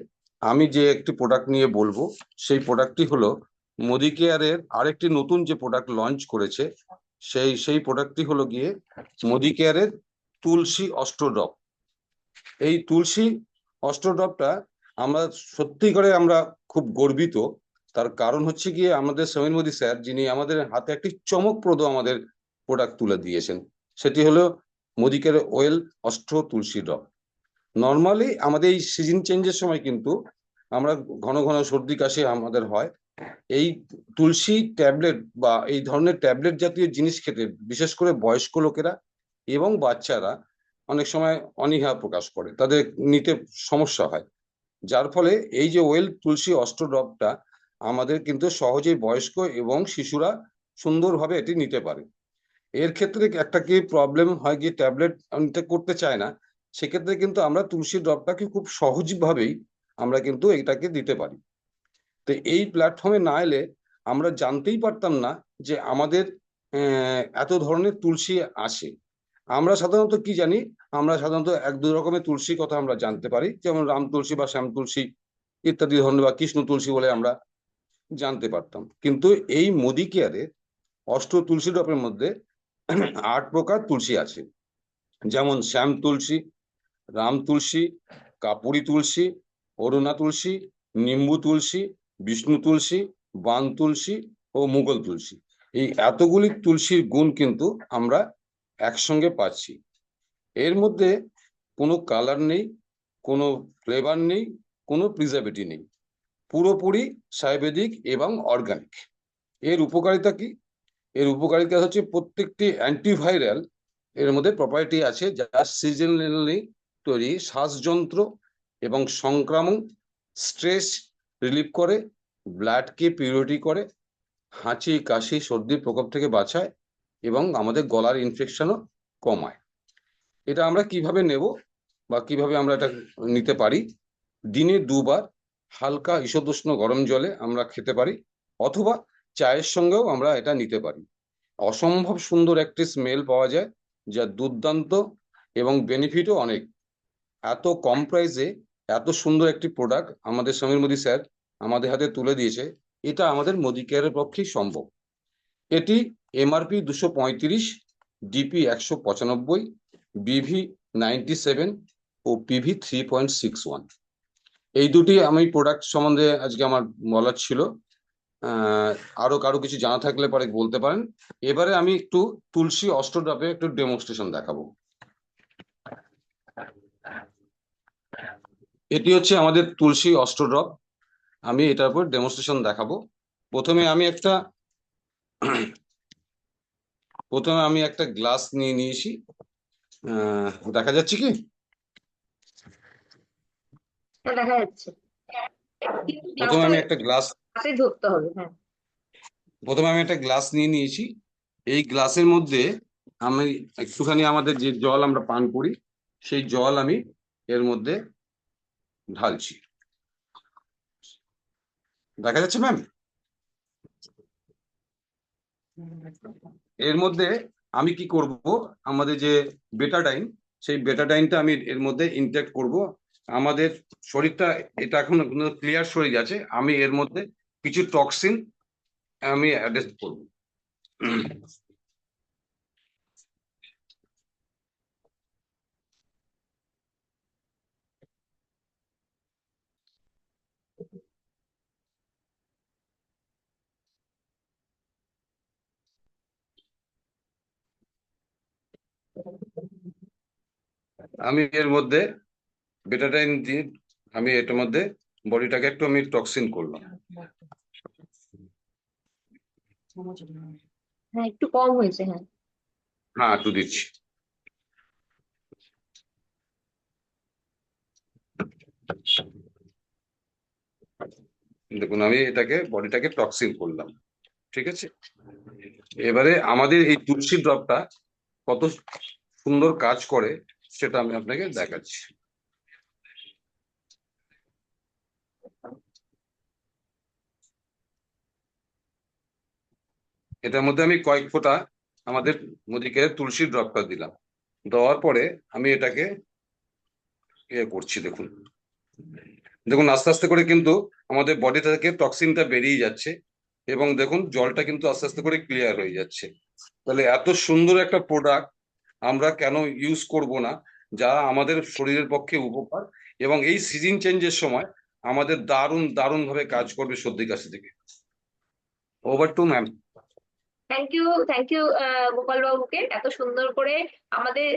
আমি যে একটি প্রোডাক্ট নিয়ে বলবো, সেই প্রোডাক্টটি হলো মোদী কেয়ারের আরেকটি নতুন যে প্রোডাক্ট লঞ্চ করেছে, সেই প্রোডাক্টটি হলো গিয়ে মোদী কেয়ারের তুলসী অষ্টড্রপ। এই তুলসী অষ্টড্রপটা আমরা সত্যি করে আমরা খুব গর্বিত। তার কারণ হচ্ছে গিয়ে আমাদের সমীর মোদী স্যার, যিনি আমাদের হাতে একটি চমকপ্রদ আমাদের প্রোডাক্ট তুলে দিয়েছেন, সেটি হলো মোদী কেয়ারের ওয়েল অষ্ট তুলসী ড্রপ। নর্মালি আমাদের এই সিজন চেঞ্জের সময় কিন্তু আমরা ঘন ঘন সর্দি কাশি আমাদের হয়। এই তুলসী ট্যাবলেট বা এই ধরনের ট্যাবলেট জাতীয় জিনিস খেতে বিশেষ করে বয়স্ক লোকেরা এবং বাচ্চারা অনেক সময় অনীহা প্রকাশ করে, তাদের নিতে সমস্যা হয়। যার ফলে এই যে ওয়েল তুলসী অষ্ট ড্রপটা আমাদের কিন্তু সহজেই বয়স্ক এবং শিশুরা সুন্দরভাবে এটি নিতে পারে। এর ক্ষেত্রে একটা কি প্রবলেম হয়, কি ট্যাবলেট নিতে করতে চায় না, সেক্ষেত্রে কিন্তু আমরা তুলসী ড্রপটাকে খুব সহজভাবেই আমরা কিন্তু এটাকে দিতে পারি। তো এই প্ল্যাটফর্মে না এলে আমরা জানতেই পারতাম না যে আমাদের এত ধরনের তুলসী আসে। আমরা সাধারণত কি জানি, আমরা সাধারণত এক দু রকমের তুলসী কথা আমরা জানতে পারি, যেমন রাম তুলসী বা শ্যাম তুলসী ইত্যাদি ধরনের, বা কৃষ্ণ তুলসী বলে আমরা জানতে পারতাম। কিন্তু এই মোদি কেয়ারে অষ্ট তুলসী ড্রপের মধ্যে 8 প্রকার তুলসী আছে, যেমন শ্যাম তুলসী, রাম তুলসী, কাপুরি তুলসী, অরুণা তুলসী, নিম্বু তুলসী, বিষ্ণু তুলসী, বান তুলসী ও মুঘল তুলসী। এই এতগুলি তুলসীর গুণ কিন্তু আমরা একসঙ্গে পাচ্ছি। এর মধ্যে কোনো কালার নেই, কোনো ফ্লেভার নেই, কোনো প্রিজারভেটিভ নেই, পুরোপুরি আয়ুর্বেদিক এবং অর্গানিক। এর উপকারিতা কি? এর উপকারিতা হচ্ছে প্রত্যেকটি অ্যান্টিভাইরাল এর মধ্যে প্রপার্টি আছে, যা সিজনালি তৈরি শ্বাসযন্ত্র এবং সংক্রামক, স্ট্রেস রিলিভ করে, ব্লাডকে পিউরিটি করে, হাঁচি কাশি সর্দির প্রকোপ থেকে বাঁচায় এবং আমাদের গলার ইনফেকশনও কমায়। এটা আমরা কিভাবে নেব বা কিভাবে আমরা এটা নিতে পারি? দিনে 2 বার হালকা ঈষদুষ্ণ গরম জলে আমরা খেতে পারি, অথবা চায়ের সঙ্গেও আমরা এটা নিতে পারি। অসম্ভব সুন্দর একটি স্মেল পাওয়া যায়, যা দুর্দান্ত, এবং বেনিফিটও অনেক। এত কম প্রাইসে এত সুন্দর একটি প্রোডাক্ট আমাদের সমীর মোদী স্যার আমাদের হাতে তুলে দিয়েছে, এটা আমাদের মোদী কেয়ারের পক্ষেই সম্ভব। এটি এমআরপি 235, ডিপি 195, বিভি 97 ও পিভি 3.61। এই দুটি আমি প্রোডাক্ট সম্বন্ধে আজকে আমার বলার ছিল। আরো কারো কিছু জানা থাকলে পরে বলতে পারেন। এবারে আমি একটু তুলসী অষ্ট ড্রপে একটু ডেমনস্ট্রেশন দেখাবো। এটি হচ্ছে আমাদের তুলসী অষ্ট ড্রপ, আমি এটার উপর ডেমনস্ট্রেশন দেখাবো। প্রথমে আমি একটা গ্লাস নিয়ে নিয়েছি, দেখা যাচ্ছে কি? দেখা যাচ্ছে, কিন্তু প্রথমে আমি একটা গ্লাস হাতে ধরতে হবে। হ্যাঁ, প্রথমে আমি একটা গ্লাস নিয়ে নিয়েছি। এই গ্লাসের মধ্যে আমি একটুখানি আমাদের যে জল আমরা পান করি সেই জল আমি এর মধ্যে ঢালছি। দেখা যাচ্ছে ম্যাম? এর মধ্যে আমি কি করব, আমাদের যে বেটাডাইন, সেই বেটাডাইনটা আমি এর মধ্যে ইনটেক্ট করব। আমাদের শরীরটা এটা এখন ক্লিয়ার শরীর আছে, আমি এর মধ্যে কিছু টক্সিন আমি অ্যাড্রেস করব। আমি এর মধ্যে বেটাডাইন দিয়ে আমি এটার মধ্যে বডিটাকে একটু আমি টক্সিন করলাম। হ্যাঁ, একটু কম হয়েছে। হ্যাঁ, হ্যাঁ, একটু দিচ্ছি। দেখুন, আমি এটাকে বডিটাকে টক্সিন করলাম, ঠিক আছে। এবারে আমাদের এই তুলসী ড্রপটা কত সুন্দর কাজ করে সেটা আমি আপনাকে দেখাচ্ছি। এটার মধ্যে আমি কয়েক ফোঁটা আমাদের মোদিকে তুলসী ড্রপটা দিলাম। দেওয়ার পরে আমি এটাকে করছি। দেখুন দেখুন আস্তে আস্তে করে কিন্তু আমাদের বডি থেকে টক্সিনটা বেরিয়ে যাচ্ছে, এবং দেখুন জলটা কিন্তু আস্তে আস্তে করে ক্লিয়ার হয়ে যাচ্ছে। তাহলে এত সুন্দর একটা প্রোডাক্ট আমরা কেন ইউজ করব না, যা আমাদের শরীরের পক্ষে উপকার, এবং এই সিজন চেঞ্জের সময় আমাদের দারুণ দারুণ ভাবে কাজ করবে সর্দি কাশি থেকে। Over to ma'am. Thank you Gopal বাবুকে এত সুন্দর করে আমাদের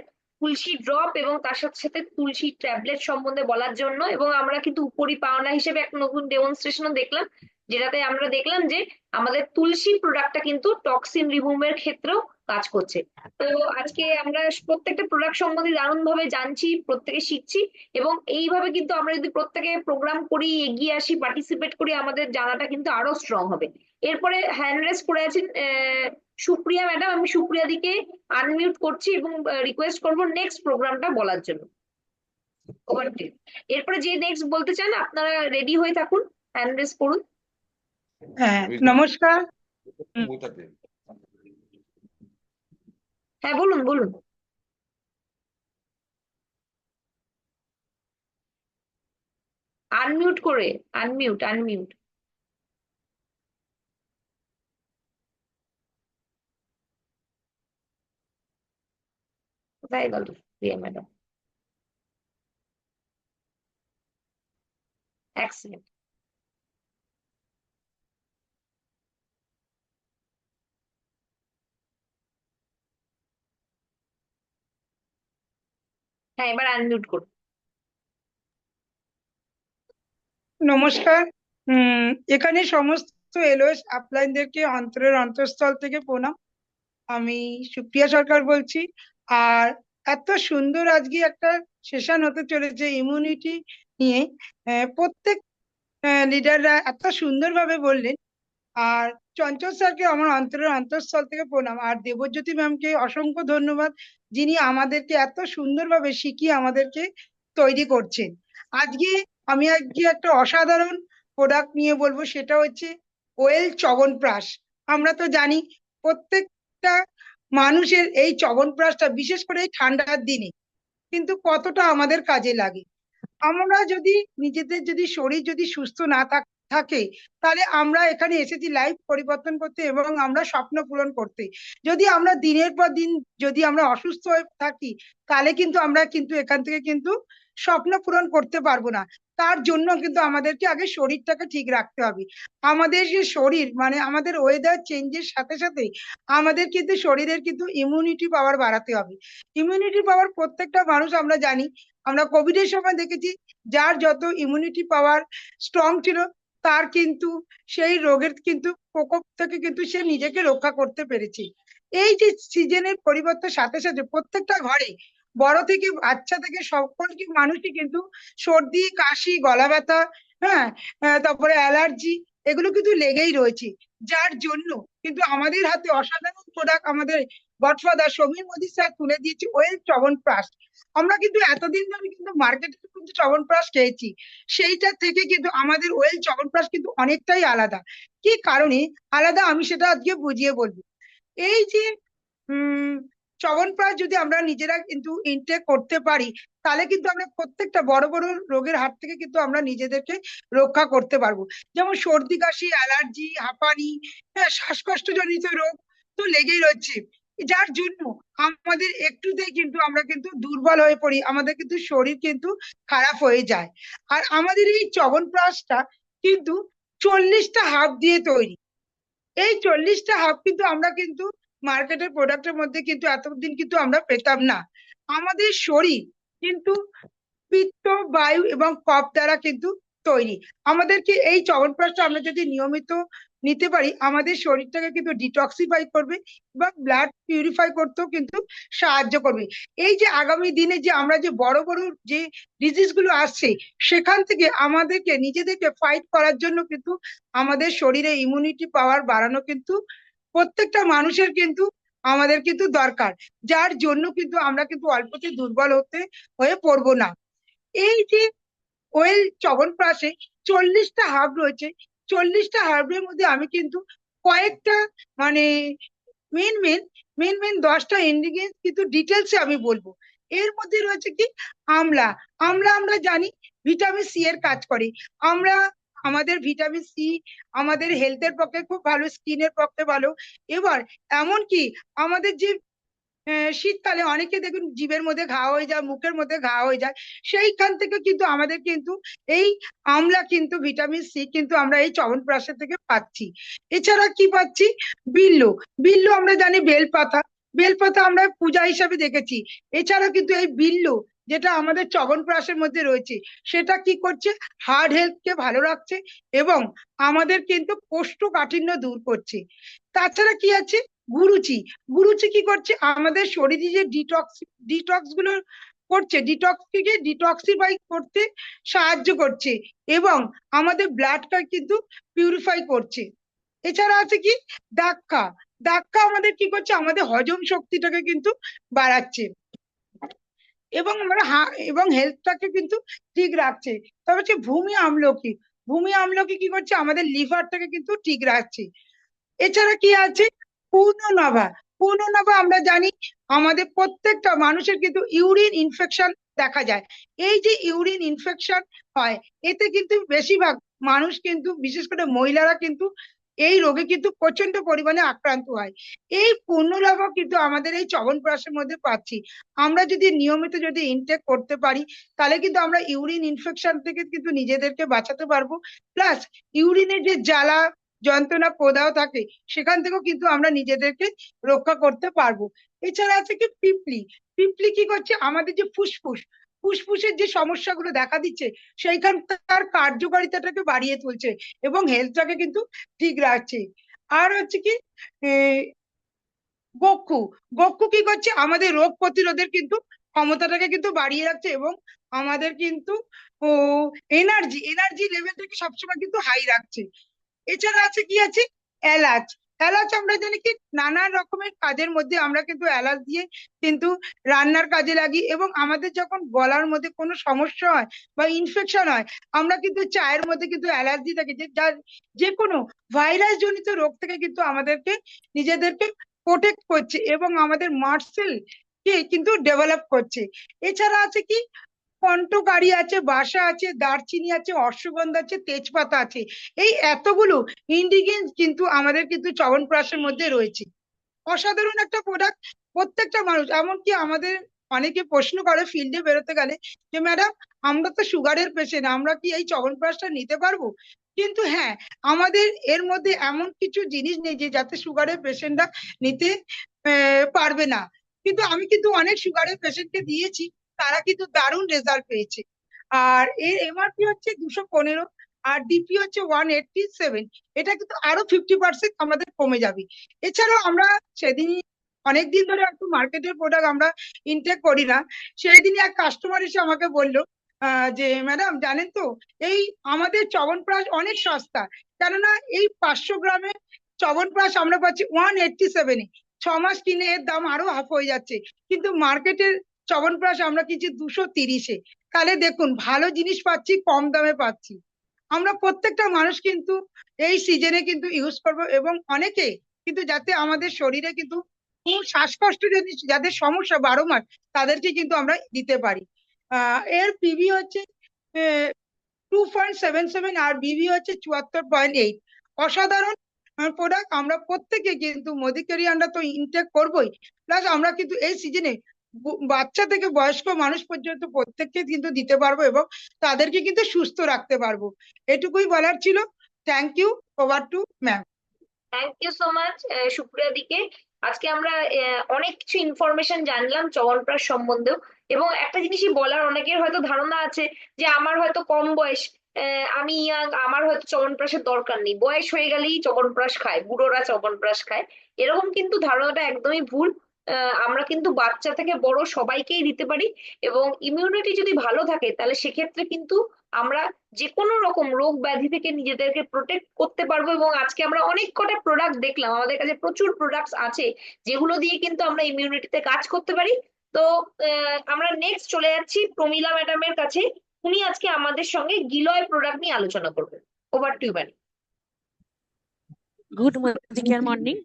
তুলসী ড্রপ এবং তার সাথে সাথে তুলসী ট্যাবলেট সম্বন্ধে বলার জন্য। এবং আমরা কিন্তু উপরি পাওনা হিসেবে এক নতুন ডেমনস্ট্রেশনও দেখলাম, যেটাতে আমরা দেখলাম যে আমাদের তুলসী প্রোডাক্টটা কিন্তু টক্সিন রিমুভের ক্ষেত্রেও কাজ করছে। তো আজকে আমরা প্রত্যেকটা প্রোডাক্ট সম্বন্ধে দারুণ ভাবে জানছি, প্রত্যেকে শিখছি, এবং এইভাবে কিন্তু আমরা যদি প্রত্যেকে প্রোগ্রাম করি, এগিয়ে আসি, পার্টিসিপেট করি, আমাদের জানাটা কিন্তু আরো স্ট্রং হবে। এরপরে হ্যান্ড রেজ করে আছেন সুপ্রিয়া ম্যাডাম, আমি সুপ্রিয়া দিকে আনমিউট করছি এবং রিকোয়েস্ট করবো নেক্সট প্রোগ্রামটা বলার জন্য। Over to. এরপরে যে নেক্সট বলতে চান আপনারা রেডি হয়ে থাকুন, হ্যান্ড রেজ করুন। হ্যাঁ, নমস্কার। হ্যাঁ, বলুন বলুন। আনমিউট করে, আনমিউট। কোথায় গেল প্রিয়া ম্যাডাম? এক সেকেন্ড। হ্যাঁ, এবার আনমিউট করুন। নমস্কার। এখানে সমস্ত এলওএস আপলাইনদেরকে অন্তরের অন্তঃস্থল থেকে প্রণাম। আমি সুপ্রিয়া সরকার বলছি। আর এত সুন্দর আজকে একটা সেশন হতে চলেছে ইমিউনিটি নিয়ে। প্রত্যেক লিডাররা এত সুন্দরভাবে বললেন। আর চঞ্চল স্যারকে আমার অন্তরের অন্তঃস্থল থেকে প্রণাম। আর দেবজ্যোতি ম্যামকে অসংখ্য ধন্যবাদ, যিনি আমাদেরকে এত সুন্দরভাবে শিখিয়ে আমাদেরকে তৈরি করছেন। আজকে একটা অসাধারণ প্রোডাক্ট নিয়ে বলবো, সেটা হচ্ছে ওয়েল চ্যবনপ্রাশ। আমরা তো জানি প্রত্যেকটা মানুষের এই চ্যবনপ্রাশটা, বিশেষ করে এই ঠান্ডার দিনে কিন্তু কতটা আমাদের কাজে লাগে। আমরা যদি নিজেদের যদি শরীর যদি সুস্থ না থাকে, তাহলে আমরা এখানে এসেছি লাইফ পরিবর্তন করতে এবং আমরা স্বপ্ন পূরণ করতে। যদি আমরা দিনের পর দিন যদি আমরা অসুস্থ হয়ে থাকি, তাহলে কিন্তু আমরা কিন্তু এখান থেকে কিন্তু স্বপ্ন পূরণ করতে পারবো না। তার জন্য কিন্তু আমাদেরকে আগে শরীরটাকে ঠিক রাখতে হবে। আমাদের যে শরীর মানে আমাদের ওয়েদার চেঞ্জের সাথে সাথে আমাদের কিন্তু শরীরের কিন্তু ইমিউনিটি পাওয়ার বাড়াতে হবে। ইমিউনিটি পাওয়ার প্রত্যেকটা মানুষ আমরা জানি, আমরা কোভিড এর সময় দেখেছি যার যত ইমিউনিটি পাওয়ার স্ট্রং ছিল, তার কিন্তু সেই রোগের কিন্তু প্রকোপ থেকে কিন্তু সে নিজেকে রক্ষা করতে পেরেছে। এই যে সিজনের পরিবর্তন সাথে সাথে প্রত্যেকটা ঘরে বড় থেকে বাচ্চা থেকে সকলকে মানুষই কিন্তু সর্দি কাশি গলা ব্যথা, হ্যাঁ, তারপরে অ্যালার্জি, এগুলো কিন্তু লেগেই রয়েছে। যার জন্য কিন্তু আমাদের হাতে অসাধারণ প্রোডাক্ট আমাদের গডফাদার সমীর মোদী স্যার তুলে দিয়েছে ওয়েল চ্যবনপ্রাশ। আমরা কিন্তু এতদিন ধরে কিন্তু মার্কেটে কিন্তু চ্যবনপ্রাশ খেয়েছি, সেইটা থেকে কিন্তু আমাদের ওয়েল চ্যবনপ্রাশ কিন্তু অনেকটাই আলাদা। কি কারণে আলাদা আমি সেটা আজকে বুঝিয়ে বলবো। এই যে চ্যবনপ্রাশ যদি আমরা নিজেরা কিন্তু ইনটেক করতে পারি, তাহলে কিন্তু আমরা প্রত্যেকটা বড় বড় রোগের হাত থেকে কিন্তু আমরা নিজেদেরকে রক্ষা করতে পারবো। যেমন সর্দি কাশি, অ্যালার্জি, হাঁপানি, হ্যাঁ, শ্বাসকষ্টজনিত রোগ তো লেগেই রয়েছে। যার জন্য আমাদের একটুতেই কিন্তু আমরা কিন্তু দুর্বল হয়ে পড়ি, আমাদের কিন্তু শরীর কিন্তু খারাপ হয়ে যায়। আর আমাদের এই চ্যবনপ্রাশটা কিন্তু 40টা হাব দিয়ে তৈরি। এই 40টা হাব কিন্তু আমরা কিন্তু মার্কেটের প্রোডাক্টের মধ্যে কিন্তু এতদিন কিন্তু আমরা পেতাম না। আমাদের শরীর কিন্তু পিত্ত, বায়ু এবং কফ দ্বারা কিন্তু তৈরি। আমাদেরকে এই চ্যবনপ্রাশটা আমরা যদি নিয়মিত নিতে পারি, আমাদের শরীরটাকে কিন্তু ডিটক্সিফাই করবে এবং ব্লাড পিউরিফাই করতেও কিন্তু সাহায্য করবে। এই যে আগামী দিনে যে আমরা যে বড় বড় যে ডিজিজ গুলো আসছে, সেখান থেকে আমাদেরকে নিজেদেরকে ফাইট করার জন্য কিন্তু আমাদের শরীরে ইমিউনিটি পাওয়ার বাড়ানো কিন্তু প্রত্যেকটা মানুষের কিন্তু আমাদের কিন্তু দরকার। যার জন্য কিন্তু আমরা কিন্তু অল্পতে দুর্বল হয়ে পড়বো না। এই যে ওয়েল চ্যবনপ্রাশে 40টা হাব রয়েছে, 40টা হার্বের মধ্যে আমি কিন্তু কয়েকটা মানে মেন মেন 10টা ইনগ্রিডিয়েন্টস কিন্তু ডিটেলসে আমি বলবো। এর মধ্যে রয়েছে কি আমলা। আমলা আমরা জানি ভিটামিন সি এর কাজ করে। আমরা আমাদের ভিটামিন সি আমাদের হেলথের পক্ষে খুব ভালো, স্কিনের পক্ষে ভালো। এবার এমনকি আমাদের যে শীতকালে অনেকে দেখুন জিভের মধ্যে ঘা হয়ে যায়, মুখের মধ্যে ঘা হয়ে যায়, সেইখান থেকে কিন্তু আমাদের কিন্তু এই আমলা কিন্তু ভিটামিন সি কিন্তু আমরা এই চ্যবনপ্রাশের থেকে পাচ্ছি। এছাড়া কি পাচ্ছি, বিল্ল। বিল্ল আমরা জানি বেলপাতা, বেলপাতা আমরা পূজা হিসাবে দেখেছি। এছাড়া কিন্তু এই বিল্ল যেটা আমাদের চ্যবনপ্রাশের মধ্যে রয়েছে, সেটা কি করছে, হার্ট হেলথকে ভালো রাখছে এবং আমাদের কিন্তু কোষ্ঠকাঠিন্য দূর করছে। তাছাড়া কি আছে, গুরুচি। গুরুচি কি করছে, আমাদের শরীরে যে ডিটক্স গুলো করছে, ডিটক্সকে ডিটক্সিফাই করতে সাহায্য করছে এবং আমাদের ব্লাডটা কিন্তু পিউরিফাই করছে। এছাড়া আছে কি, দাক্কা। দাক্কা আমাদের কি করছে, আমাদের হজম শক্তিটাকে কিন্তু বাড়াচ্ছে এবং এবং হেলথটাকে কিন্তু ঠিক রাখছে। তবে হচ্ছে ভূমি আমলকি। ভূমি আমলকি কি করছে, আমাদের লিভারটাকে কিন্তু ঠিক রাখছে। এছাড়া কি আছে, পূর্ণনাভা। পূর্ণনাভা আমরা জানি আমাদের প্রত্যেকটা মানুষের কিন্তু ইউরিন ইনফেকশন দেখা যায়। এই যে ইউরিন ইনফেকশন হয়, এতে কিন্তু বেশিরভাগ মানুষ কিন্তু, বিশেষ করে মহিলারা কিন্তু এই রোগে কিন্তু প্রচন্ড পরিমাণে আক্রান্ত হয়। এই পূর্ণলাভা কিন্তু আমাদের এই চ্যবনপ্রাশের মধ্যে পাচ্ছি। আমরা যদি নিয়মিত যদি ইনটেক করতে পারি, তাহলে কিন্তু আমরা ইউরিন ইনফেকশন থেকে কিন্তু নিজেদেরকে বাঁচাতে পারবো। প্লাস ইউরিনের যে জ্বালা যন্ত্রণা প্রদাহ থাকে, সেখান থেকেও কিন্তু আমরা নিজেদেরকে রক্ষা করতে পারবো। এছাড়া আছে কি, পিপলি। পিপলি কি করছে, আমাদের যে ফুসফুস, ফুসফুসের যে সমস্যাগুলো দেখা দিচ্ছে, সেইখান তার কার্যকারিতাটাকে বাড়িয়ে তুলছে এবং হেলথটাকে কিন্তু ঠিক রাখছে। আর হচ্ছে কি, গক্কু। গক্কু কি করছে, আমাদের রোগ প্রতিরোধের কিন্তু ক্ষমতাটাকে কিন্তু বাড়িয়ে রাখছে এবং আমাদের কিন্তু ও এনার্জি লেভেলটাকে সবসময় কিন্তু হাই রাখছে। এছাড়া আছে কি আছে, এলাচ। এলাচ আমরা জানি কি, নানা রকমের কাজের মধ্যে আমরা কিন্তু এলাচ দিয়ে কিন্তু রান্নার কাজে লাগি এবং আমাদের যখন গলার মধ্যে কোনো সমস্যা হয় বা ইনফেকশন হয়, আমরা কিন্তু চায়ের মধ্যে কিন্তু এলাচ দিয়ে থাকি, যার যে কোনো ভাইরাস জনিত রোগ থেকে কিন্তু আমাদেরকে নিজেদেরকে প্রোটেক্ট করছে এবং আমাদের মাসেল কে কিন্তু ডেভেলপ করছে। এছাড়া আছে কি, কন্টকারী আছে, বাসা আছে, দারচিনি আছে, অশ্বগন্ধা আছে, তেজপাতা আছে। এই এতগুলো ইনগ্রিডিয়েন্টস কিন্তু আমাদের কিন্তু চ্যবনপ্রাশের মধ্যে রয়েছে। অসাধারণ একটা প্রোডাক্ট। প্রত্যেকটা মানুষ, এমনকি আমাদের অনেকে প্রশ্ন করে ফিল্ডে বেরোতে গেলে যে ম্যাডাম, আমরা তো সুগারের পেশেন্ট, আমরা কি এই চ্যবনপ্রাশটা নিতে পারবো? কিন্তু হ্যাঁ, আমাদের এর মধ্যে এমন কিছু জিনিস নেই যে যাতে সুগারের পেশেন্টরা নিতে পারবে না। কিন্তু আমি কিন্তু অনেক সুগারের পেশেন্টকে দিয়েছি, তারা কিন্তু দারুণ রেজাল্ট পেয়েছে। আর এর এমআরপি হচ্ছে 215, আর ডিপি হচ্ছে 187। এটা কিন্তু আরো 50% আমাদের কমে যাবে। এছাড়াও আমরা সেদিনই, অনেকদিন ধরে একটু মার্কেটের প্রোডাক্ট আমরা ইনটেক করি না, সেই দিনই এক কাস্টমার এসে আমাকে বললো যে ম্যাডাম জানেন তো, এই আমাদের চ্যবনপ্রাশ অনেক সস্তা, কেননা এই 500 গ্রামের চ্যবনপ্রাশ আমরা পাচ্ছি 187-এ। 6 মাস কিনে এর দাম আরো হাফ হয়ে যাচ্ছে, কিন্তু মার্কেটের চ্যবনপ্রাশ আমরা কিনছি 230-এ। তাহলে দেখুন, ভালো জিনিস পাচ্ছি, কম দামে পাচ্ছি। আমরা প্রত্যেকটা মানুষ কিন্তু এই সিজনে কিন্তু ইউজ করব এবং অনেকে কিন্তু যাতে আমাদের শরীরে কিন্তু কোনো শ্বাসকষ্ট যদি যাদের সমস্যা 12 মাস, তাদেরকে কিন্তু আমরা দিতে পারি। এর পিভি হচ্ছে 2.77 আর বিভি হচ্ছে 74.8। অসাধারণ প্রোডাক্ট। আমরা প্রত্যেকে কিন্তু মোদিকেরিয়ানরা তো ইনটেক করবোই, প্লাস আমরা কিন্তু এই সিজনে বাচ্চা থেকে বয়স্ক মানুষ পর্যন্ত প্রত্যেককে কিন্তু দিতে পারবো এবং তাদেরকে কিন্তু সুস্থ রাখতে পারবো। এটুকুই বলার ছিল। Thank you. Over to ma'am. Thank you so much Supriya দিকে। আজকে আমরা অনেক কিছু ইনফরমেশন জানলাম চ্যবনপ্রাশ সম্বন্ধেও। এবং একটা জিনিসই বলার, অনেকের হয়তো ধারণা আছে যে আমার হয়তো কম বয়স, আমি ইয়াং, আমার হয়তো চ্যবনপ্রাশের দরকার নেই, বয়স হয়ে গেলেই চ্যবনপ্রাশ খায়, বুড়োরা চ্যবনপ্রাশ খায়। এরকম কিন্তু ধারণাটা একদমই ভুল। আমরা কিন্তু বাচ্চা থেকে বড় সবাইকেই দিতে পারি। এবং ইমিউনিটি যদি ভালো থাকে, তাহলে সেক্ষেত্রে কিন্তু আমরা যে কোনো রকম রোগ ব্যাধি থেকে নিজেদেরকে প্রোটেক্ট করতে পারবো। এবং আজকে আমরা অনেক কটা প্রোডাক্ট দেখলাম, আমাদের কাছে প্রচুর প্রোডাক্টস আছে যেগুলো দিয়ে কিন্তু আমরা ইমিউনিটিতে কাজ করতে পারি। তো আমরা নেক্সট চলে যাচ্ছি প্রমীলা ম্যাডামের কাছে। উনি আজকে আমাদের সঙ্গে গিলয় প্রোডাক্ট নিয়ে আলোচনা করবেন। Over to you madam. Good morning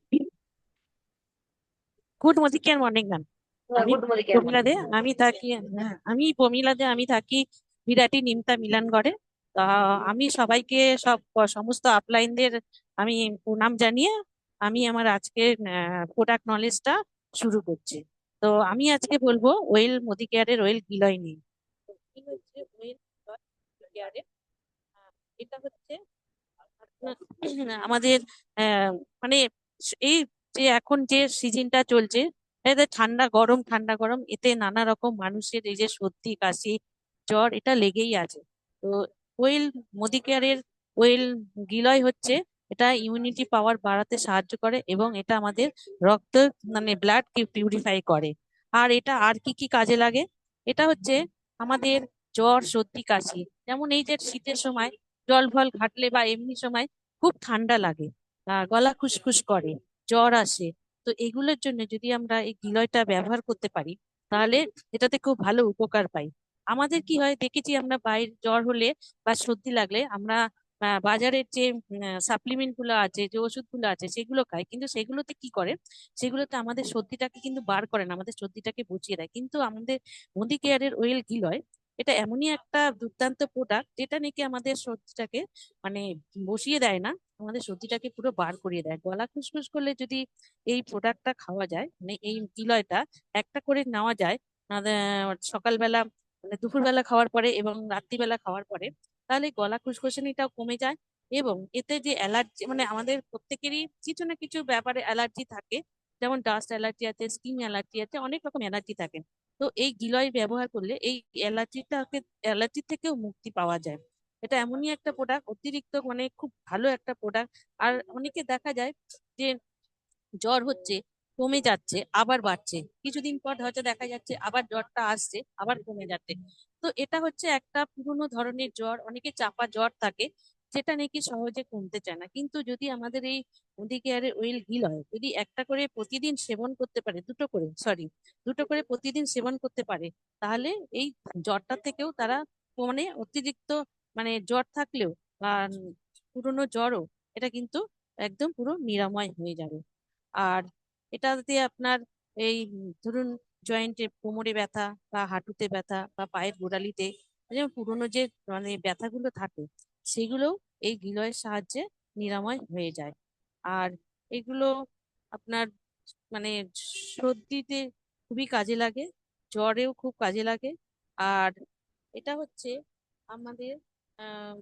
good morning ma'am. আমি গুড মর্নিং। প্রমীলা দে, আমি থাকি বিরাটি নিমতা মিলনগড়ে। তা আমি সবাইকে সমস্ত আপলাইনদের আমি প্রণাম জানিয়ে আমি আমার আজকের প্রোডাক্ট নলেজটা শুরু করছি। তো আমি আজকে বলবো ওয়েল মোদি কেয়ারের ওয়েল গিলয় নিয়ে। কি হচ্ছে ওয়েল কেয়ারের? এটা হচ্ছে আমাদের মানে এই যে এখন যে সিজনটা চলছে, এতে ঠান্ডা গরম এতে নানা রকম মানুষের এই যে সর্দি কাশি জ্বর এটা লেগেই আছে। তো ওয়েল মোদিকেয়ারের ওয়েল গিলয় হচ্ছে এটা ইমিউনিটি পাওয়ার বাড়াতে সাহায্য করে এবং এটা আমাদের রক্ত মানে ব্লাড কে পিউরিফাই করে। আর এটা আর কি কি কাজে লাগে, এটা হচ্ছে আমাদের জ্বর সর্দি কাশি, যেমন এই যে শীতের সময় জল ফল ঘাটলে বা এমনি সময় খুব ঠান্ডা লাগে, গলা খুসখুস করে, জ্বর আসে। তো এগুলোর জন্য যদি আমরা এই গিলয়টা ব্যবহার করতে পারি তাহলে এটাতে খুব ভালো উপকার পাই। আমাদের কি হয় দেখেছি আমরা বাইরে জ্বর হলে বা সর্দি লাগলে আমরা বাজারের যে সাপ্লিমেন্ট গুলো আছে যে ওষুধগুলো আছে সেগুলো খাই, কিন্তু সেগুলোতে কি করে, সেগুলোতে আমাদের সর্দিটাকে কিন্তু বার করে না, আমাদের সর্দিটাকে বুঝিয়ে দেয়। কিন্তু আমাদের মোদি কেয়ারের ওয়েল গিলয় এটা এমনই একটা দুর্দান্ত প্রোডাক্ট যেটা নাকি আমাদের সর্দিটাকে মানে বসিয়ে দেয় না, আমাদের সর্দিটাকে পুরো বার করিয়ে দেয়। গলা খুসখুস করলে যদি এই প্রোডাক্টটা খাওয়া যায় মানে এই গিলয়টা একটা করে নেওয়া যায় সকালবেলা মানে দুপুরবেলা খাওয়ার পরে এবং রাত্রিবেলা খাওয়ার পরে, তাহলে গলা খুশখুশানিটাও কমে যায়। এবং এতে যে অ্যালার্জি মানে আমাদের প্রত্যেকেরই কিছু না কিছু ব্যাপারে অ্যালার্জি থাকে, যেমন ডাস্ট অ্যালার্জি আছে, স্কিন অ্যালার্জি আছে, অনেক রকম অ্যালার্জি থাকে। তো এই গিলয় ব্যবহার করলে এই অ্যালার্জি থেকেও মুক্তি পাওয়া যায়। এটা এমনই একটা প্রোডাক্ট অতিরিক্ত মানে খুব ভালো একটা প্রোডাক্ট। আর অনেকে দেখা যায় যে জ্বর হচ্ছে কমে যাচ্ছে আবার বাড়ছে, কিছুদিন পর হয়তো দেখা যাচ্ছে আবার জ্বরটা আসছে আবার কমে যাচ্ছে। তো এটা হচ্ছে একটা পুরোনো ধরনের জ্বর, অনেকে চাপা জ্বর থাকে যেটা নাকি সহজে কমতে চায় না। কিন্তু যদি আমাদের এই কেয়ারের ওয়েল গিলয় যদি একটা করে প্রতিদিন সেবন করতে পারে, দুটো করে প্রতিদিন সেবন করতে পারে, তাহলে এই জ্বরটা থেকেও তারা মানে অতিরিক্ত মানে জ্বর থাকলেও বা পুরোনো জ্বরও এটা কিন্তু একদম পুরো নিরাময় হয়ে যাবে। আর এটা দিয়ে আপনার এই ধরুন জয়েন্টে কোমরে ব্যথা বা হাঁটুতে ব্যথা বা পায়ের গোড়ালিতে যেমন পুরোনো যে মানে ব্যথাগুলো থাকে সেগুলোও এই গিলয়ের সাহায্যে নিরাময় হয়ে যায়। আর এগুলো আপনার মানে সর্দিতে খুবই কাজে লাগে, জ্বরেও খুব কাজে লাগে। আর এটা হচ্ছে আমাদের আহ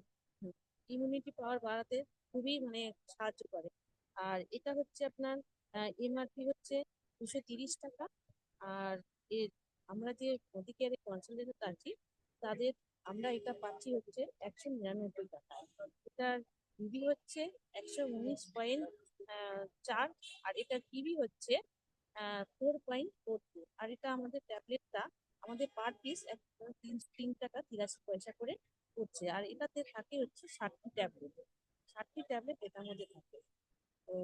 ইমিউনিটি পাওয়ার বাড়াতে খুবই মানে সাহায্য করে। আর এটা হচ্ছে আপনার এমআরপি হচ্ছে 230 টাকা। আর এর আমরা যে মোদি কেয়ারে কনসালটেন্ট আছি তাদের আমরা এটা পাচ্ছি হচ্ছে 199 টাকায়। এটার বিবি হচ্ছে 119.4, আর এটা কিবি হচ্ছে 4.42। আর এটা আমাদের ট্যাবলেটটা আমাদের পার পিস 3 টাকা 83 পয়সা করে পড়ছে। আর এটাতে থাকে হচ্ছে 60টি ট্যাবলেট এটার মধ্যে থাকে। তো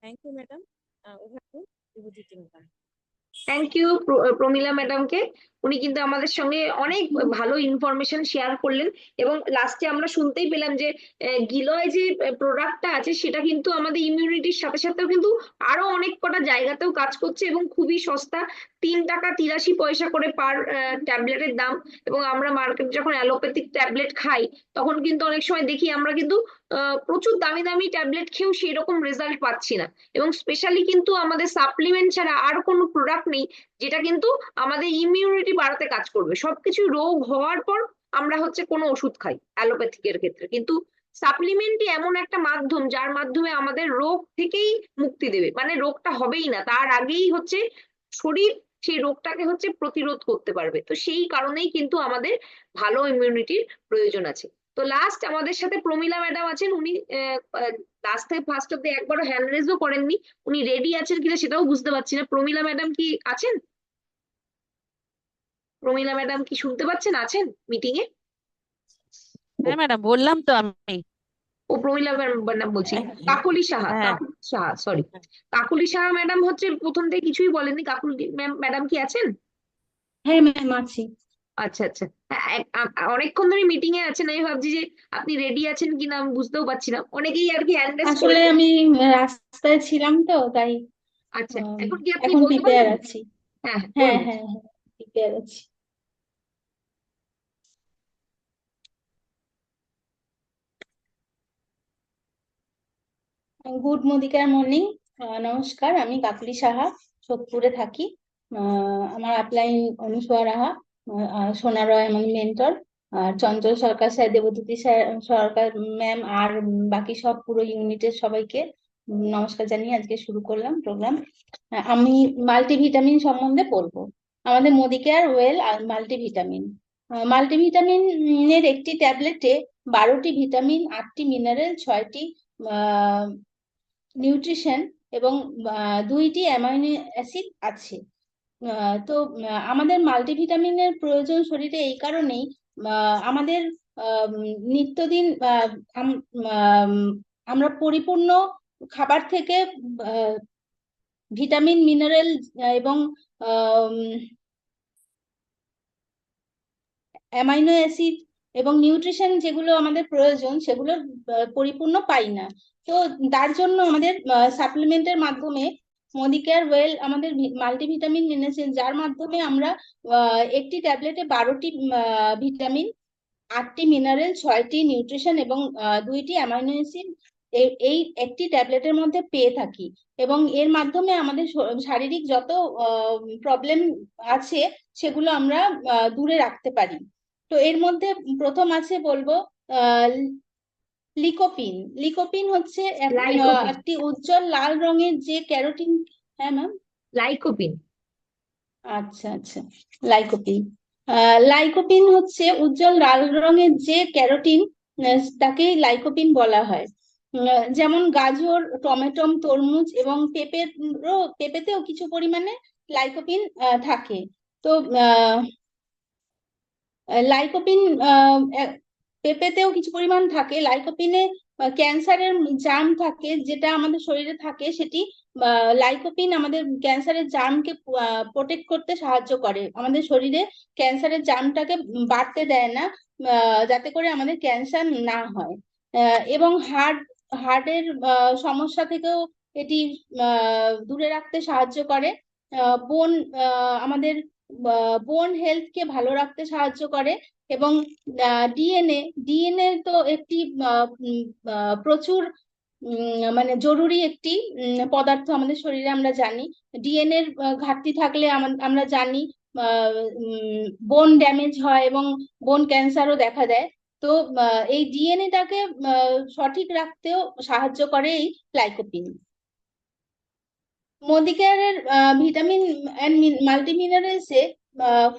thank you madam, over to বিভূতিতে ম্যাডাম। থ্যাংক ইউ প্রমীলা ম্যাডামকে। উনি কিন্তু আমাদের সঙ্গে অনেক ভালো ইনফরমেশন শেয়ার করলেন এবং লাস্টে আমরা শুনতেই পেলাম যে গিলয় যে প্রোডাক্টটা আছে সেটা কিন্তু আমাদের ইমিউনিটির সাথে সাথেও কিন্তু আরো অনেক কটা জায়গাতেও কাজ করছে এবং খুবই সস্তা, 3 টাকা 83 পয়সা করে পার ট্যাবলেটের দাম। এবং আমরা মার্কেট যখন অ্যালোপ্যাথিক ট্যাবলেট খাই তখন কিন্তু অনেক সময় দেখি আমরা কিন্তু প্রচুর দামি দামি ট্যাবলেট খেয়েও সেই রকম রেজাল্ট পাচ্ছি না। এবং স্পেশালি কিন্তু আমাদের সাপ্লিমেন্ট ছাড়া আর কোনো প্রোডাক্ট নেই যেটা কিন্তু আমাদের ইমিউনিটি বাড়াতে কাজ করবে। সবকিছু রোগ হওয়ার পর আমরা হচ্ছে কোনো ওষুধ খাই অ্যালোপ্যাথিকের ক্ষেত্রে, কিন্তু সাপ্লিমেন্টই এমন একটা মাধ্যম যার মাধ্যমে আমাদের রোগ থেকেই মুক্তি দেবে, মানে রোগটা হবেই না তার আগেই হচ্ছে শরীর সেই রোগটাকে হচ্ছে প্রতিরোধ করতে পারবে। তো সেই কারণেই কিন্তু আমাদের ভালো ইমিউনিটির প্রয়োজন আছে। তো লাস্ট আমাদের সাথে প্রমীলা ম্যাডাম আছেন, উনি লাস্ট থেকে ফার্স্ট অব্দি একবারও হ্যান্ড রেজও করেননি। উনি রেডি আছেন কিনা সেটাও বুঝতে পারছি না। প্রমীলা ম্যাডাম কি আছেন? প্রমীলা ম্যাডাম কি শুনতে পাচ্ছেন, আছেন মিটিং এ? হ্যাঁ ম্যাডাম, বললাম তো আমি। ও প্রমীলা ম্যাডাম বলছি, কাকলি সাহা, হ্যাঁ কাকলি সাহা সরি, কাকলি সাহা ম্যাডাম হচ্ছে প্রথম থেকে কিছুই বলেননি। কাকলি ম্যাডাম কি আছেন? হ্যাঁ ম্যাম আছি। আচ্ছা আচ্ছা, হ্যাঁ, অনেকক্ষণ ধরে মিটিং এ আছেন, আমি ভাবছি যে আপনি রেডি আছেন কিনা আমি বুঝতেও পারছি না। অনেকেই আর কি হ্যান্ড রেজ আসলে করেছেন। আমি রাস্তায় ছিলাম তো তাই আচ্ছা, আম, এখন কি আপনি এখন বলতে প্রিপেয়ার পারবেন? আছি। হ্যাঁ হ্যাঁ বলুন। হ্যাঁ হ্যাঁ, প্রিপেয়ার আছি। Good Modicare morning. নমস্কার, আমি কাকলি সাহা, সোদপুরে থাকি। আমার আপলাইন অনুসয়া রাহা, সোনা রয় আমার মেন্টর, আর চঞ্চল সরকার স্যার, দেবদ্যুতি স্যার সরকার ম্যাম, আর বাকি সব পুরো ইউনিটের সবাইকে নমস্কার জানিয়ে আজকে শুরু করলাম প্রোগ্রাম। আমি মাল্টিভিটামিন সম্বন্ধে বলবো। আমাদের মোদিকেয়ার ওয়েল আর মাল্টিভিটামিন। মাল্টিভিটামিনের একটি ট্যাবলেটে 12টি ভিটামিন, 8টি মিনারেল, 6টি নিউট্রিশন এবং 2টি অ্যামাইনো অ্যাসিড আছে। তো আমাদের মাল্টিভিটামিনের প্রয়োজন শরীরে এই কারণেই আমাদের নিত্যদিন আমরা পরিপূর্ণ খাবার থেকে ভিটামিন, মিনারেল এবং অ্যামাইনো অ্যাসিড এবং নিউট্রিশন যেগুলো আমাদের প্রয়োজন সেগুলো পরিপূর্ণ পাই না। তো তার জন্য আমাদের সাপ্লিমেন্টের মাধ্যমে মোদিকেয়ার ওয়েল আমাদের মাল্টিভিটামিন এনেছেন, যার মাধ্যমে আমরা একটি ট্যাবলেটে 12টি ভিটামিন, 8টি মিনারেল, 6টি নিউট্রিশন এবং 2টি অ্যামাইনো অ্যাসিড এই একটি ট্যাবলেটের মধ্যে পেয়ে থাকি। এবং এর মাধ্যমে আমাদের শারীরিক যত প্রবলেম আছে সেগুলো আমরা দূরে রাখতে পারি। তো এর মধ্যে প্রথম আছে বলবো লিকোপিন। লিকোপিন হচ্ছে লাইকোপিন। একটি উজ্জ্বল লাল রঙের যে ক্যারোটিন। হ্যাঁ ম্যাম। লাইকোপিন। আচ্ছা আচ্ছা, লাইকোপিন। লাইকোপিন হচ্ছে উজ্জ্বল লাল রঙের যে ক্যারোটিন, তাকেই লাইকোপিন বলা হয়। যেমন গাজর, টমেটো, তরমুজ এবং পেঁপেতেও কিছু পরিমাণে লাইকোপিন থাকে। তো লাইকোপিন পেঁপেতেও কিছু পরিমাণ থাকে। লাইকোপিনে ক্যান্সারের জার্ম থাকে, যেটা আমাদের শরীরে থাকে, সেটি লাইকোপিন আমাদের ক্যান্সারের জার্মকে প্রোটেক্ট করতে সাহায্য করে। আমাদের শরীরে ক্যান্সারের জার্মটাকে বাড়তে দেয় না, যাতে করে আমাদের ক্যান্সার না হয়। এবং হার্টের সমস্যা থেকেও এটি দূরে রাখতে সাহায্য করে। বোন আমাদের বোন হেলথকে ভালো রাখতে সাহায্য করে। এবং ডিএনএ তো একটি প্রচুর মানে জরুরি একটি পদার্থ আমাদের শরীরে, আমরা জানি। ডিএনএ ঘাটতি থাকলে আমরা জানি বোন ড্যামেজ হয় এবং বোন ক্যান্সারও দেখা দেয়। তো এই ডিএনএটাকে সঠিক রাখতেও সাহায্য করে এই লাইকোপিন। মোদিকেয়ারের ভিটামিন অ্যান্ড মাল্টিমিনারেলসে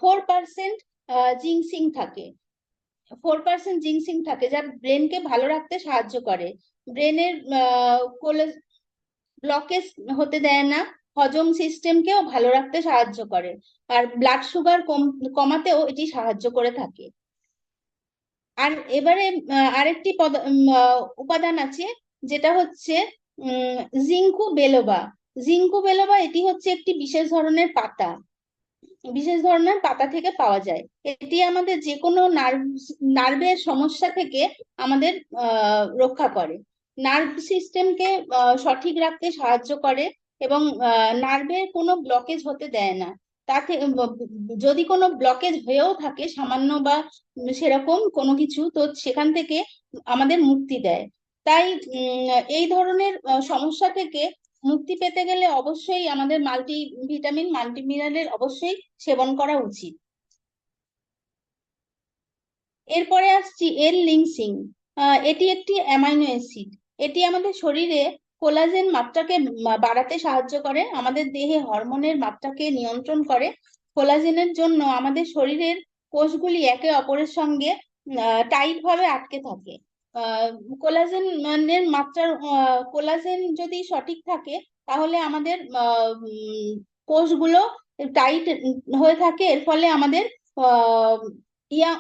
4% জিংসিং থাকে। 4% জিংসিং থাকে, যা ব্রেনকে ভালো রাখতে সাহায্য করে। ব্রেনের ব্লকেজ হতে দেয় না, হজম সিস্টেমকেও ভালো রাখতে সাহায্য করে, আর ব্লাড সুগার কমাতেও এটি সাহায্য করে থাকে। আর এবারে আরেকটি উপাদান আছে, যেটা হচ্ছে জিঙ্কু বেলোবা। জিঙ্কু বেলোবা এটি হচ্ছে একটি বিশেষ ধরনের পাতা থেকে পাওয়া যায়। এটি আমাদের যে কোনো নার্ভের সমস্যা থেকে আমাদের রক্ষা করে, নার্ভ সিস্টেমকে সঠিক রাখতে সাহায্য করে এবং নার্ভের কোনো ব্লকেজ হতে দেয় না। তাতে যদি কোনো ব্লকেজ হয়েও থাকে সামান্য বা সেরকম কোনো কিছু, তো সেখান থেকে আমাদের মুক্তি দেয়। তাই এই ধরনের সমস্যা থেকে মুক্তি পেতে গেলে অবশ্যই আমাদের মাল্টিভিটামিন, মাল্টিমিনারেল অবশ্যই সেবন করা উচিত। এরপরে আসছি এল-লিনসিন। এটি একটি অ্যামাইনো অ্যাসিড। এটি আমাদের শরীরে কোলাজেন মাত্রাকে বাড়াতে সাহায্য করে, আমাদের দেহে হরমোনের মাত্রাকে নিয়ন্ত্রণ করে। কোলাজেনের জন্য আমাদের শরীরের কোষগুলি একে অপরের সঙ্গে টাইট ভাবে আটকে থাকে। কোলাজেনের মাত্রা কোলাজেন যদি সঠিক থাকে তাহলে আমাদের কোষগুলো টাইট হয়ে থাকে, এর ফলে আমাদের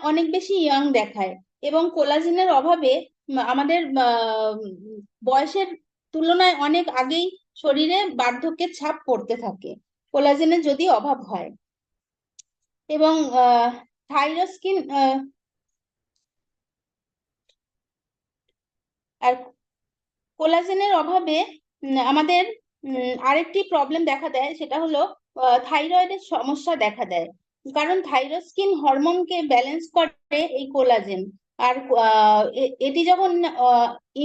অনেক বেশি ইয়াং দেখায়। এবং কোলাজেনের অভাবে আমাদের বয়সের তুলনায় অনেক আগেই শরীরে বার্ধক্যের ছাপ পড়তে থাকে, কোলাজেনের যদি অভাব হয়। এবং থাইরোস্কিন আর কোলাজেনের অভাবে আমাদের আরেকটি প্রবলেম দেখা দেয়, সেটা হলো থাইরয়েডের সমস্যা দেখা দেয়। কারণ থাইরোস্কিন হরমোনকে ব্যালেন্স করে এই কোলাজেন, আর এটি যখন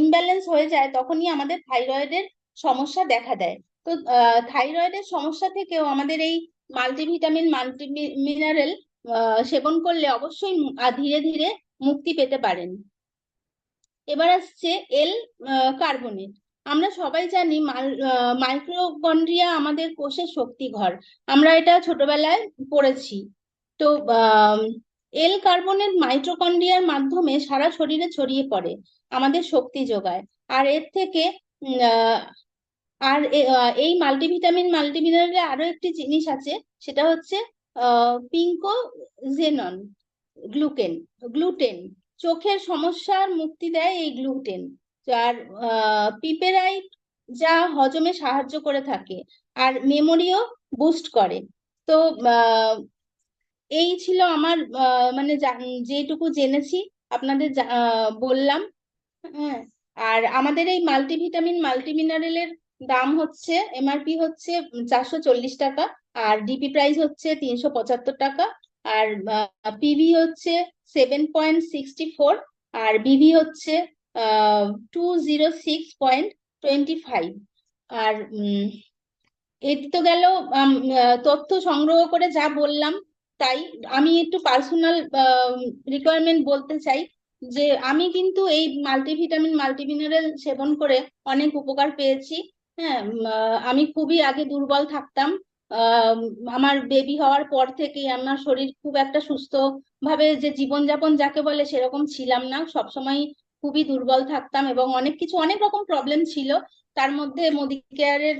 ইমব্যালেন্স হয়ে যায় তখনই আমাদের থাইরয়েডের সমস্যা দেখা দেয়। তো থাইরয়েডের সমস্যা থেকেও আমাদের এই মাল্টিভিটামিন, মাল্টিমিনারেল সেবন করলে অবশ্যই ধীরে ধীরে মুক্তি পেতে পারেন। এবার আসছে এল কার্বনেট। আমরা সবাই জানি মাইক্রোকন্ড্রিয়া আমাদের কোষের শক্তি ঘর। আমরা এটা ছোটবেলায় পড়েছি। তো এল কার্বনেট মাইটোকন্ড্রিয়ার মাধ্যমে সারা শরীরে ছড়িয়ে পড়ে, আমাদের শক্তি যোগায়। আর এর থেকে উম, আহ, এই মাল্টিভিটামিন মাল্টিমিনারেলে আরো একটি জিনিস আছে, সেটা হচ্ছে পিঙ্কোজেনন গ্লুকেন গ্লুটেন। চোখের সমস্যার মুক্তি দেয় এই গ্লুটেন। আর পিপেরাইট যা হজমে সাহায্য করে থাকে, আর মেমোরিও বুস্ট করে। তো এই ছিল আমার মানে যেটুকু জেনেছি আপনাদের বললাম। হ্যাঁ, আর আমাদের এই মাল্টিভিটামিন মাল্টিমিনারেলের দাম হচ্ছে, এমআরপি হচ্ছে 440 টাকা, আর ডিপি প্রাইস হচ্ছে 375 টাকা, আর পিভি হচ্ছে 7.64, আর বিভি হচ্ছে 206.25। আর এই তো গেল তথ্য সংগ্রহ করে যা বললাম তাই। আমি একটু পার্সোনাল রিকোয়ারমেন্ট বলতে চাই, যে আমি কিন্তু এই মাল্টিভিটামিন মাল্টিমিনারেল সেবন করে অনেক উপকার পেয়েছি। হ্যাঁ, আমি খুবই আগে দুর্বল থাকতাম। আহ, আমার বেবি হওয়ার পর থেকেই আমার শরীর খুব একটা সুস্থ ভাবে যে জীবনযাপন যাকে বলে সেরকম ছিলাম না, সবসময় খুবই দুর্বল থাকতাম এবং অনেক রকম প্রবলেম ছিল। তার মধ্যে মোদিকেয়ারের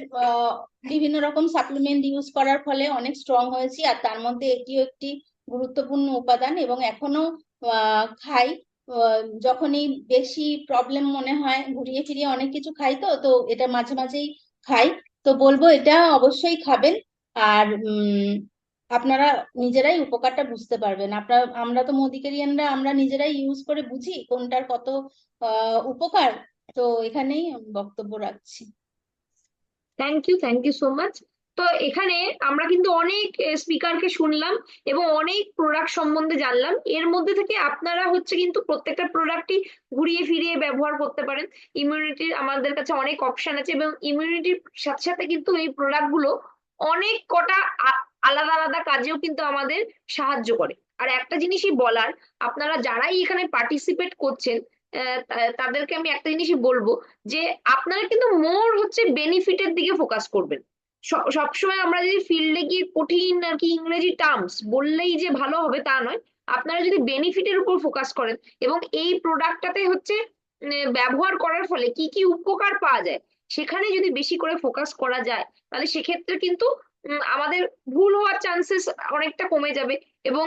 বিভিন্ন রকম সাপ্লিমেন্ট ইউজ করার ফলে অনেক স্ট্রং হয়েছি, আর তার মধ্যে এটিও একটি গুরুত্বপূর্ণ উপাদান, এবং এখনো খাই। যখনই বেশি প্রবলেম মনে হয়, ঘুরিয়ে ফিরিয়ে অনেক কিছু খাই, তো তো এটা মাঝে মাঝেই খাই। তো বলবো এটা অবশ্যই খাবেন। আর আপনারা নিজেরাই উপকারটা বুঝতে পারবেন। আমরা তো মোদিকেরিয়ানরা, আমরা নিজেরাই ইউজ করে বুঝি কোনটার কত উপকার। তো এখানেই বক্তব্য রাখছি। Thank you so much. তো এখানে আমরা কিন্তু অনেক স্পিকারকে শুনলাম এবং অনেক প্রোডাক্ট সম্বন্ধে জানলাম। এর মধ্যে থেকে আপনারা হচ্ছে কিন্তু প্রত্যেকটা প্রোডাক্টই ঘুরিয়ে ফিরিয়ে ব্যবহার করতে পারেন। ইমিউনিটির আমাদের কাছে অনেক অপশন আছে এবং ইমিউনিটির সাথে সাথে কিন্তু এই প্রোডাক্ট গুলো অনেক কটা আলাদা আলাদা কাজেও কিন্তু আমাদের সাহায্য করে। আর একটা জিনিসই বলার, আপনারা যারাই এখানে পার্টিসিপেট করছেন তাদেরকে আমি একটা জিনিসই বলবো, যে আপনারা কিন্তু মোর হচ্ছে বেনিফিটের দিকে ফোকাস করবেন। সবসময় আমরা যদি ফিল্ডে গিয়ে কঠিন আর কি ইংরেজি টার্মস বললেই যে ভালো হবে তা নয়। আপনারা যদি বেনিফিটের উপর ফোকাস করেন এবং এই প্রোডাক্টটাতে হচ্ছে ব্যবহার করার ফলে কি কি উপকার পাওয়া যায় সেখানে যদি বেশি করে ফোকাস করা যায়, তাহলে সেক্ষেত্রে কিন্তু আমাদের ভুল হওয়ার চান্সেস অনেকটা কমে যাবে এবং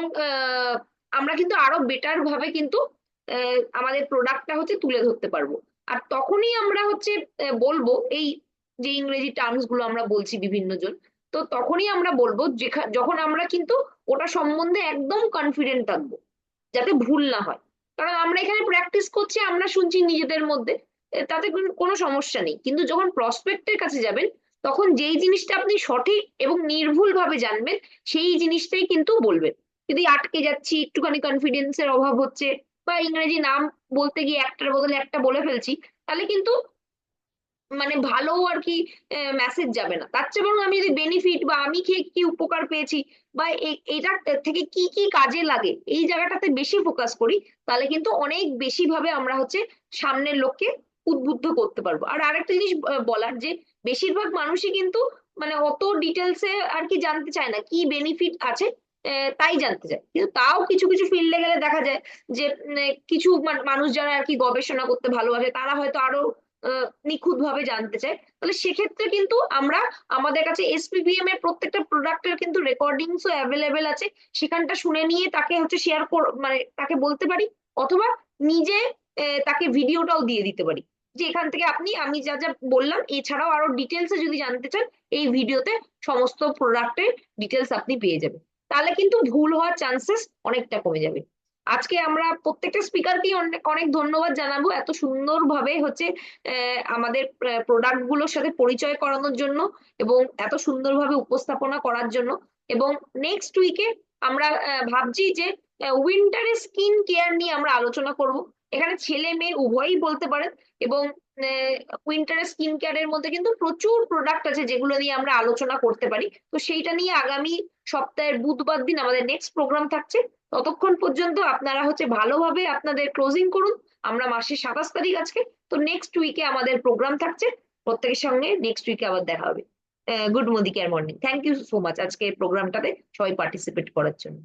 আমরা কিন্তু আরো বেটার ভাবে কিন্তু আমাদের প্রোডাক্টটা হচ্ছে তুলে ধরতে পারবো। আর তখনই আমরা হচ্ছে বলবো এই যে ইংরেজি টার্মস গুলো আমরা বলছি বিভিন্ন জন, তো তখনই আমরা বলবো যখন আমরা কিন্তু ওটা সম্বন্ধে একদম কনফিডেন্ট থাকবো, যাতে ভুল না হয়। কারণ আমরা এখানে প্র্যাকটিস করছি, আমরা শুনছি নিজেদের মধ্যে, তাতে কোনো সমস্যা নেই। কিন্তু যখন প্রসপেক্টের কাছে যাবেন তখন যেই জিনিসটা আপনি সঠিক এবং নির্ভুল ভাবে জানবেন সেই জিনিসটাই কিন্তু বলবেন। যদি আটকে যাচ্ছি, একটুখানি কনফিডেন্সের অভাব হচ্ছে, বা ইংরেজি নাম বলতে গিয়ে একটার বদলে একটা বলে ফেলছি, তাহলে কিন্তু মানে ভালো আর কি মেসেজ যাবে না। তার চেয়ে বরং আমি যদি বেনিফিট বা আমি খেয়ে কি উপকার পেয়েছি বা এটা থেকে কি কি কাজে লাগে এই জায়গাটাতে বেশি ফোকাস করি, তাহলে কিন্তু অনেক বেশি ভাবে আমরা হচ্ছে সামনের লোককে উদ্বুদ্ধ করতে পারবো। আর আরেকটা জিনিস বলার, যে বেশিরভাগ মানুষই কিন্তু মানে অত ডিটেলসে আর কি জানতে চায় না কি বেনিফিট আছে, তাই জানতে চায়। কিন্তু তাও কিছু কিছু ফিল্ডে গেলে দেখা যায় যে কিছু মানুষ যারা আর কি গবেষণা করতে ভালোবাসে তারা হয়তো আরো নিখুঁত ভাবে জানতে চায়। তাহলে সেক্ষেত্রে কিন্তু আমরা আমাদের কাছে এসপিবিএম এর প্রত্যেকটা প্রোডাক্টের কিন্তু রেকর্ডিংসও অ্যাভেলেবেল আছে, সেখানটা শুনে নিয়ে তাকে হচ্ছে শেয়ার মানে তাকে বলতে পারি, অথবা নিজে তাকে ভিডিওটাও দিয়ে দিতে পারি যে এখান থেকে আমি যা যা বললাম এছাড়াও আরো ডিটেলসে যদি জানতে চান এই ভিডিওতে সমস্ত প্রোডাক্টের ডিটেলস আপনি পেয়ে যাবেন। তাহলে কিন্তু ভুল হওয়ার চান্সেস অনেকটা কমে যাবে। আজকে আমরা প্রত্যেকটা স্পিকারকেই অনেক অনেক ধন্যবাদ জানাবো এত সুন্দরভাবে হচ্ছে আমাদের প্রোডাক্ট গুলোর সাথে পরিচয় করানোর জন্য এবং এত সুন্দরভাবে উপস্থাপনা করার জন্য। এবং নেক্সট উইকে আমরা ভাবছি যে উইন্টারে স্কিন কেয়ার নিয়ে আমরা আলোচনা করব। এখানে ছেলে মেয়ে উভয়ই বলতে পারেন এবং উইন্টারে স্কিন কেয়ারের মধ্যে কিন্তু প্রচুর প্রোডাক্ট আছে যেগুলো নিয়ে আমরা আলোচনা করতে পারি। তো সেইটা নিয়ে আগামী সপ্তাহের বুধবার দিন আমাদের নেক্সট প্রোগ্রাম থাকছে। ততক্ষণ পর্যন্ত আপনারা হচ্ছে ভালোভাবে আপনাদের ক্লোজিং করুন। আমরা মাসের 27 তারিখ আজকে, তো নেক্সট উইকে আমাদের প্রোগ্রাম থাকছে। প্রত্যেকের সঙ্গে নেক্সট উইকে আবার দেখা হবে। Good Modicare morning. Thank you so much আজকে প্রোগ্রামটাতে সবাই পার্টিসিপেট করার জন্য।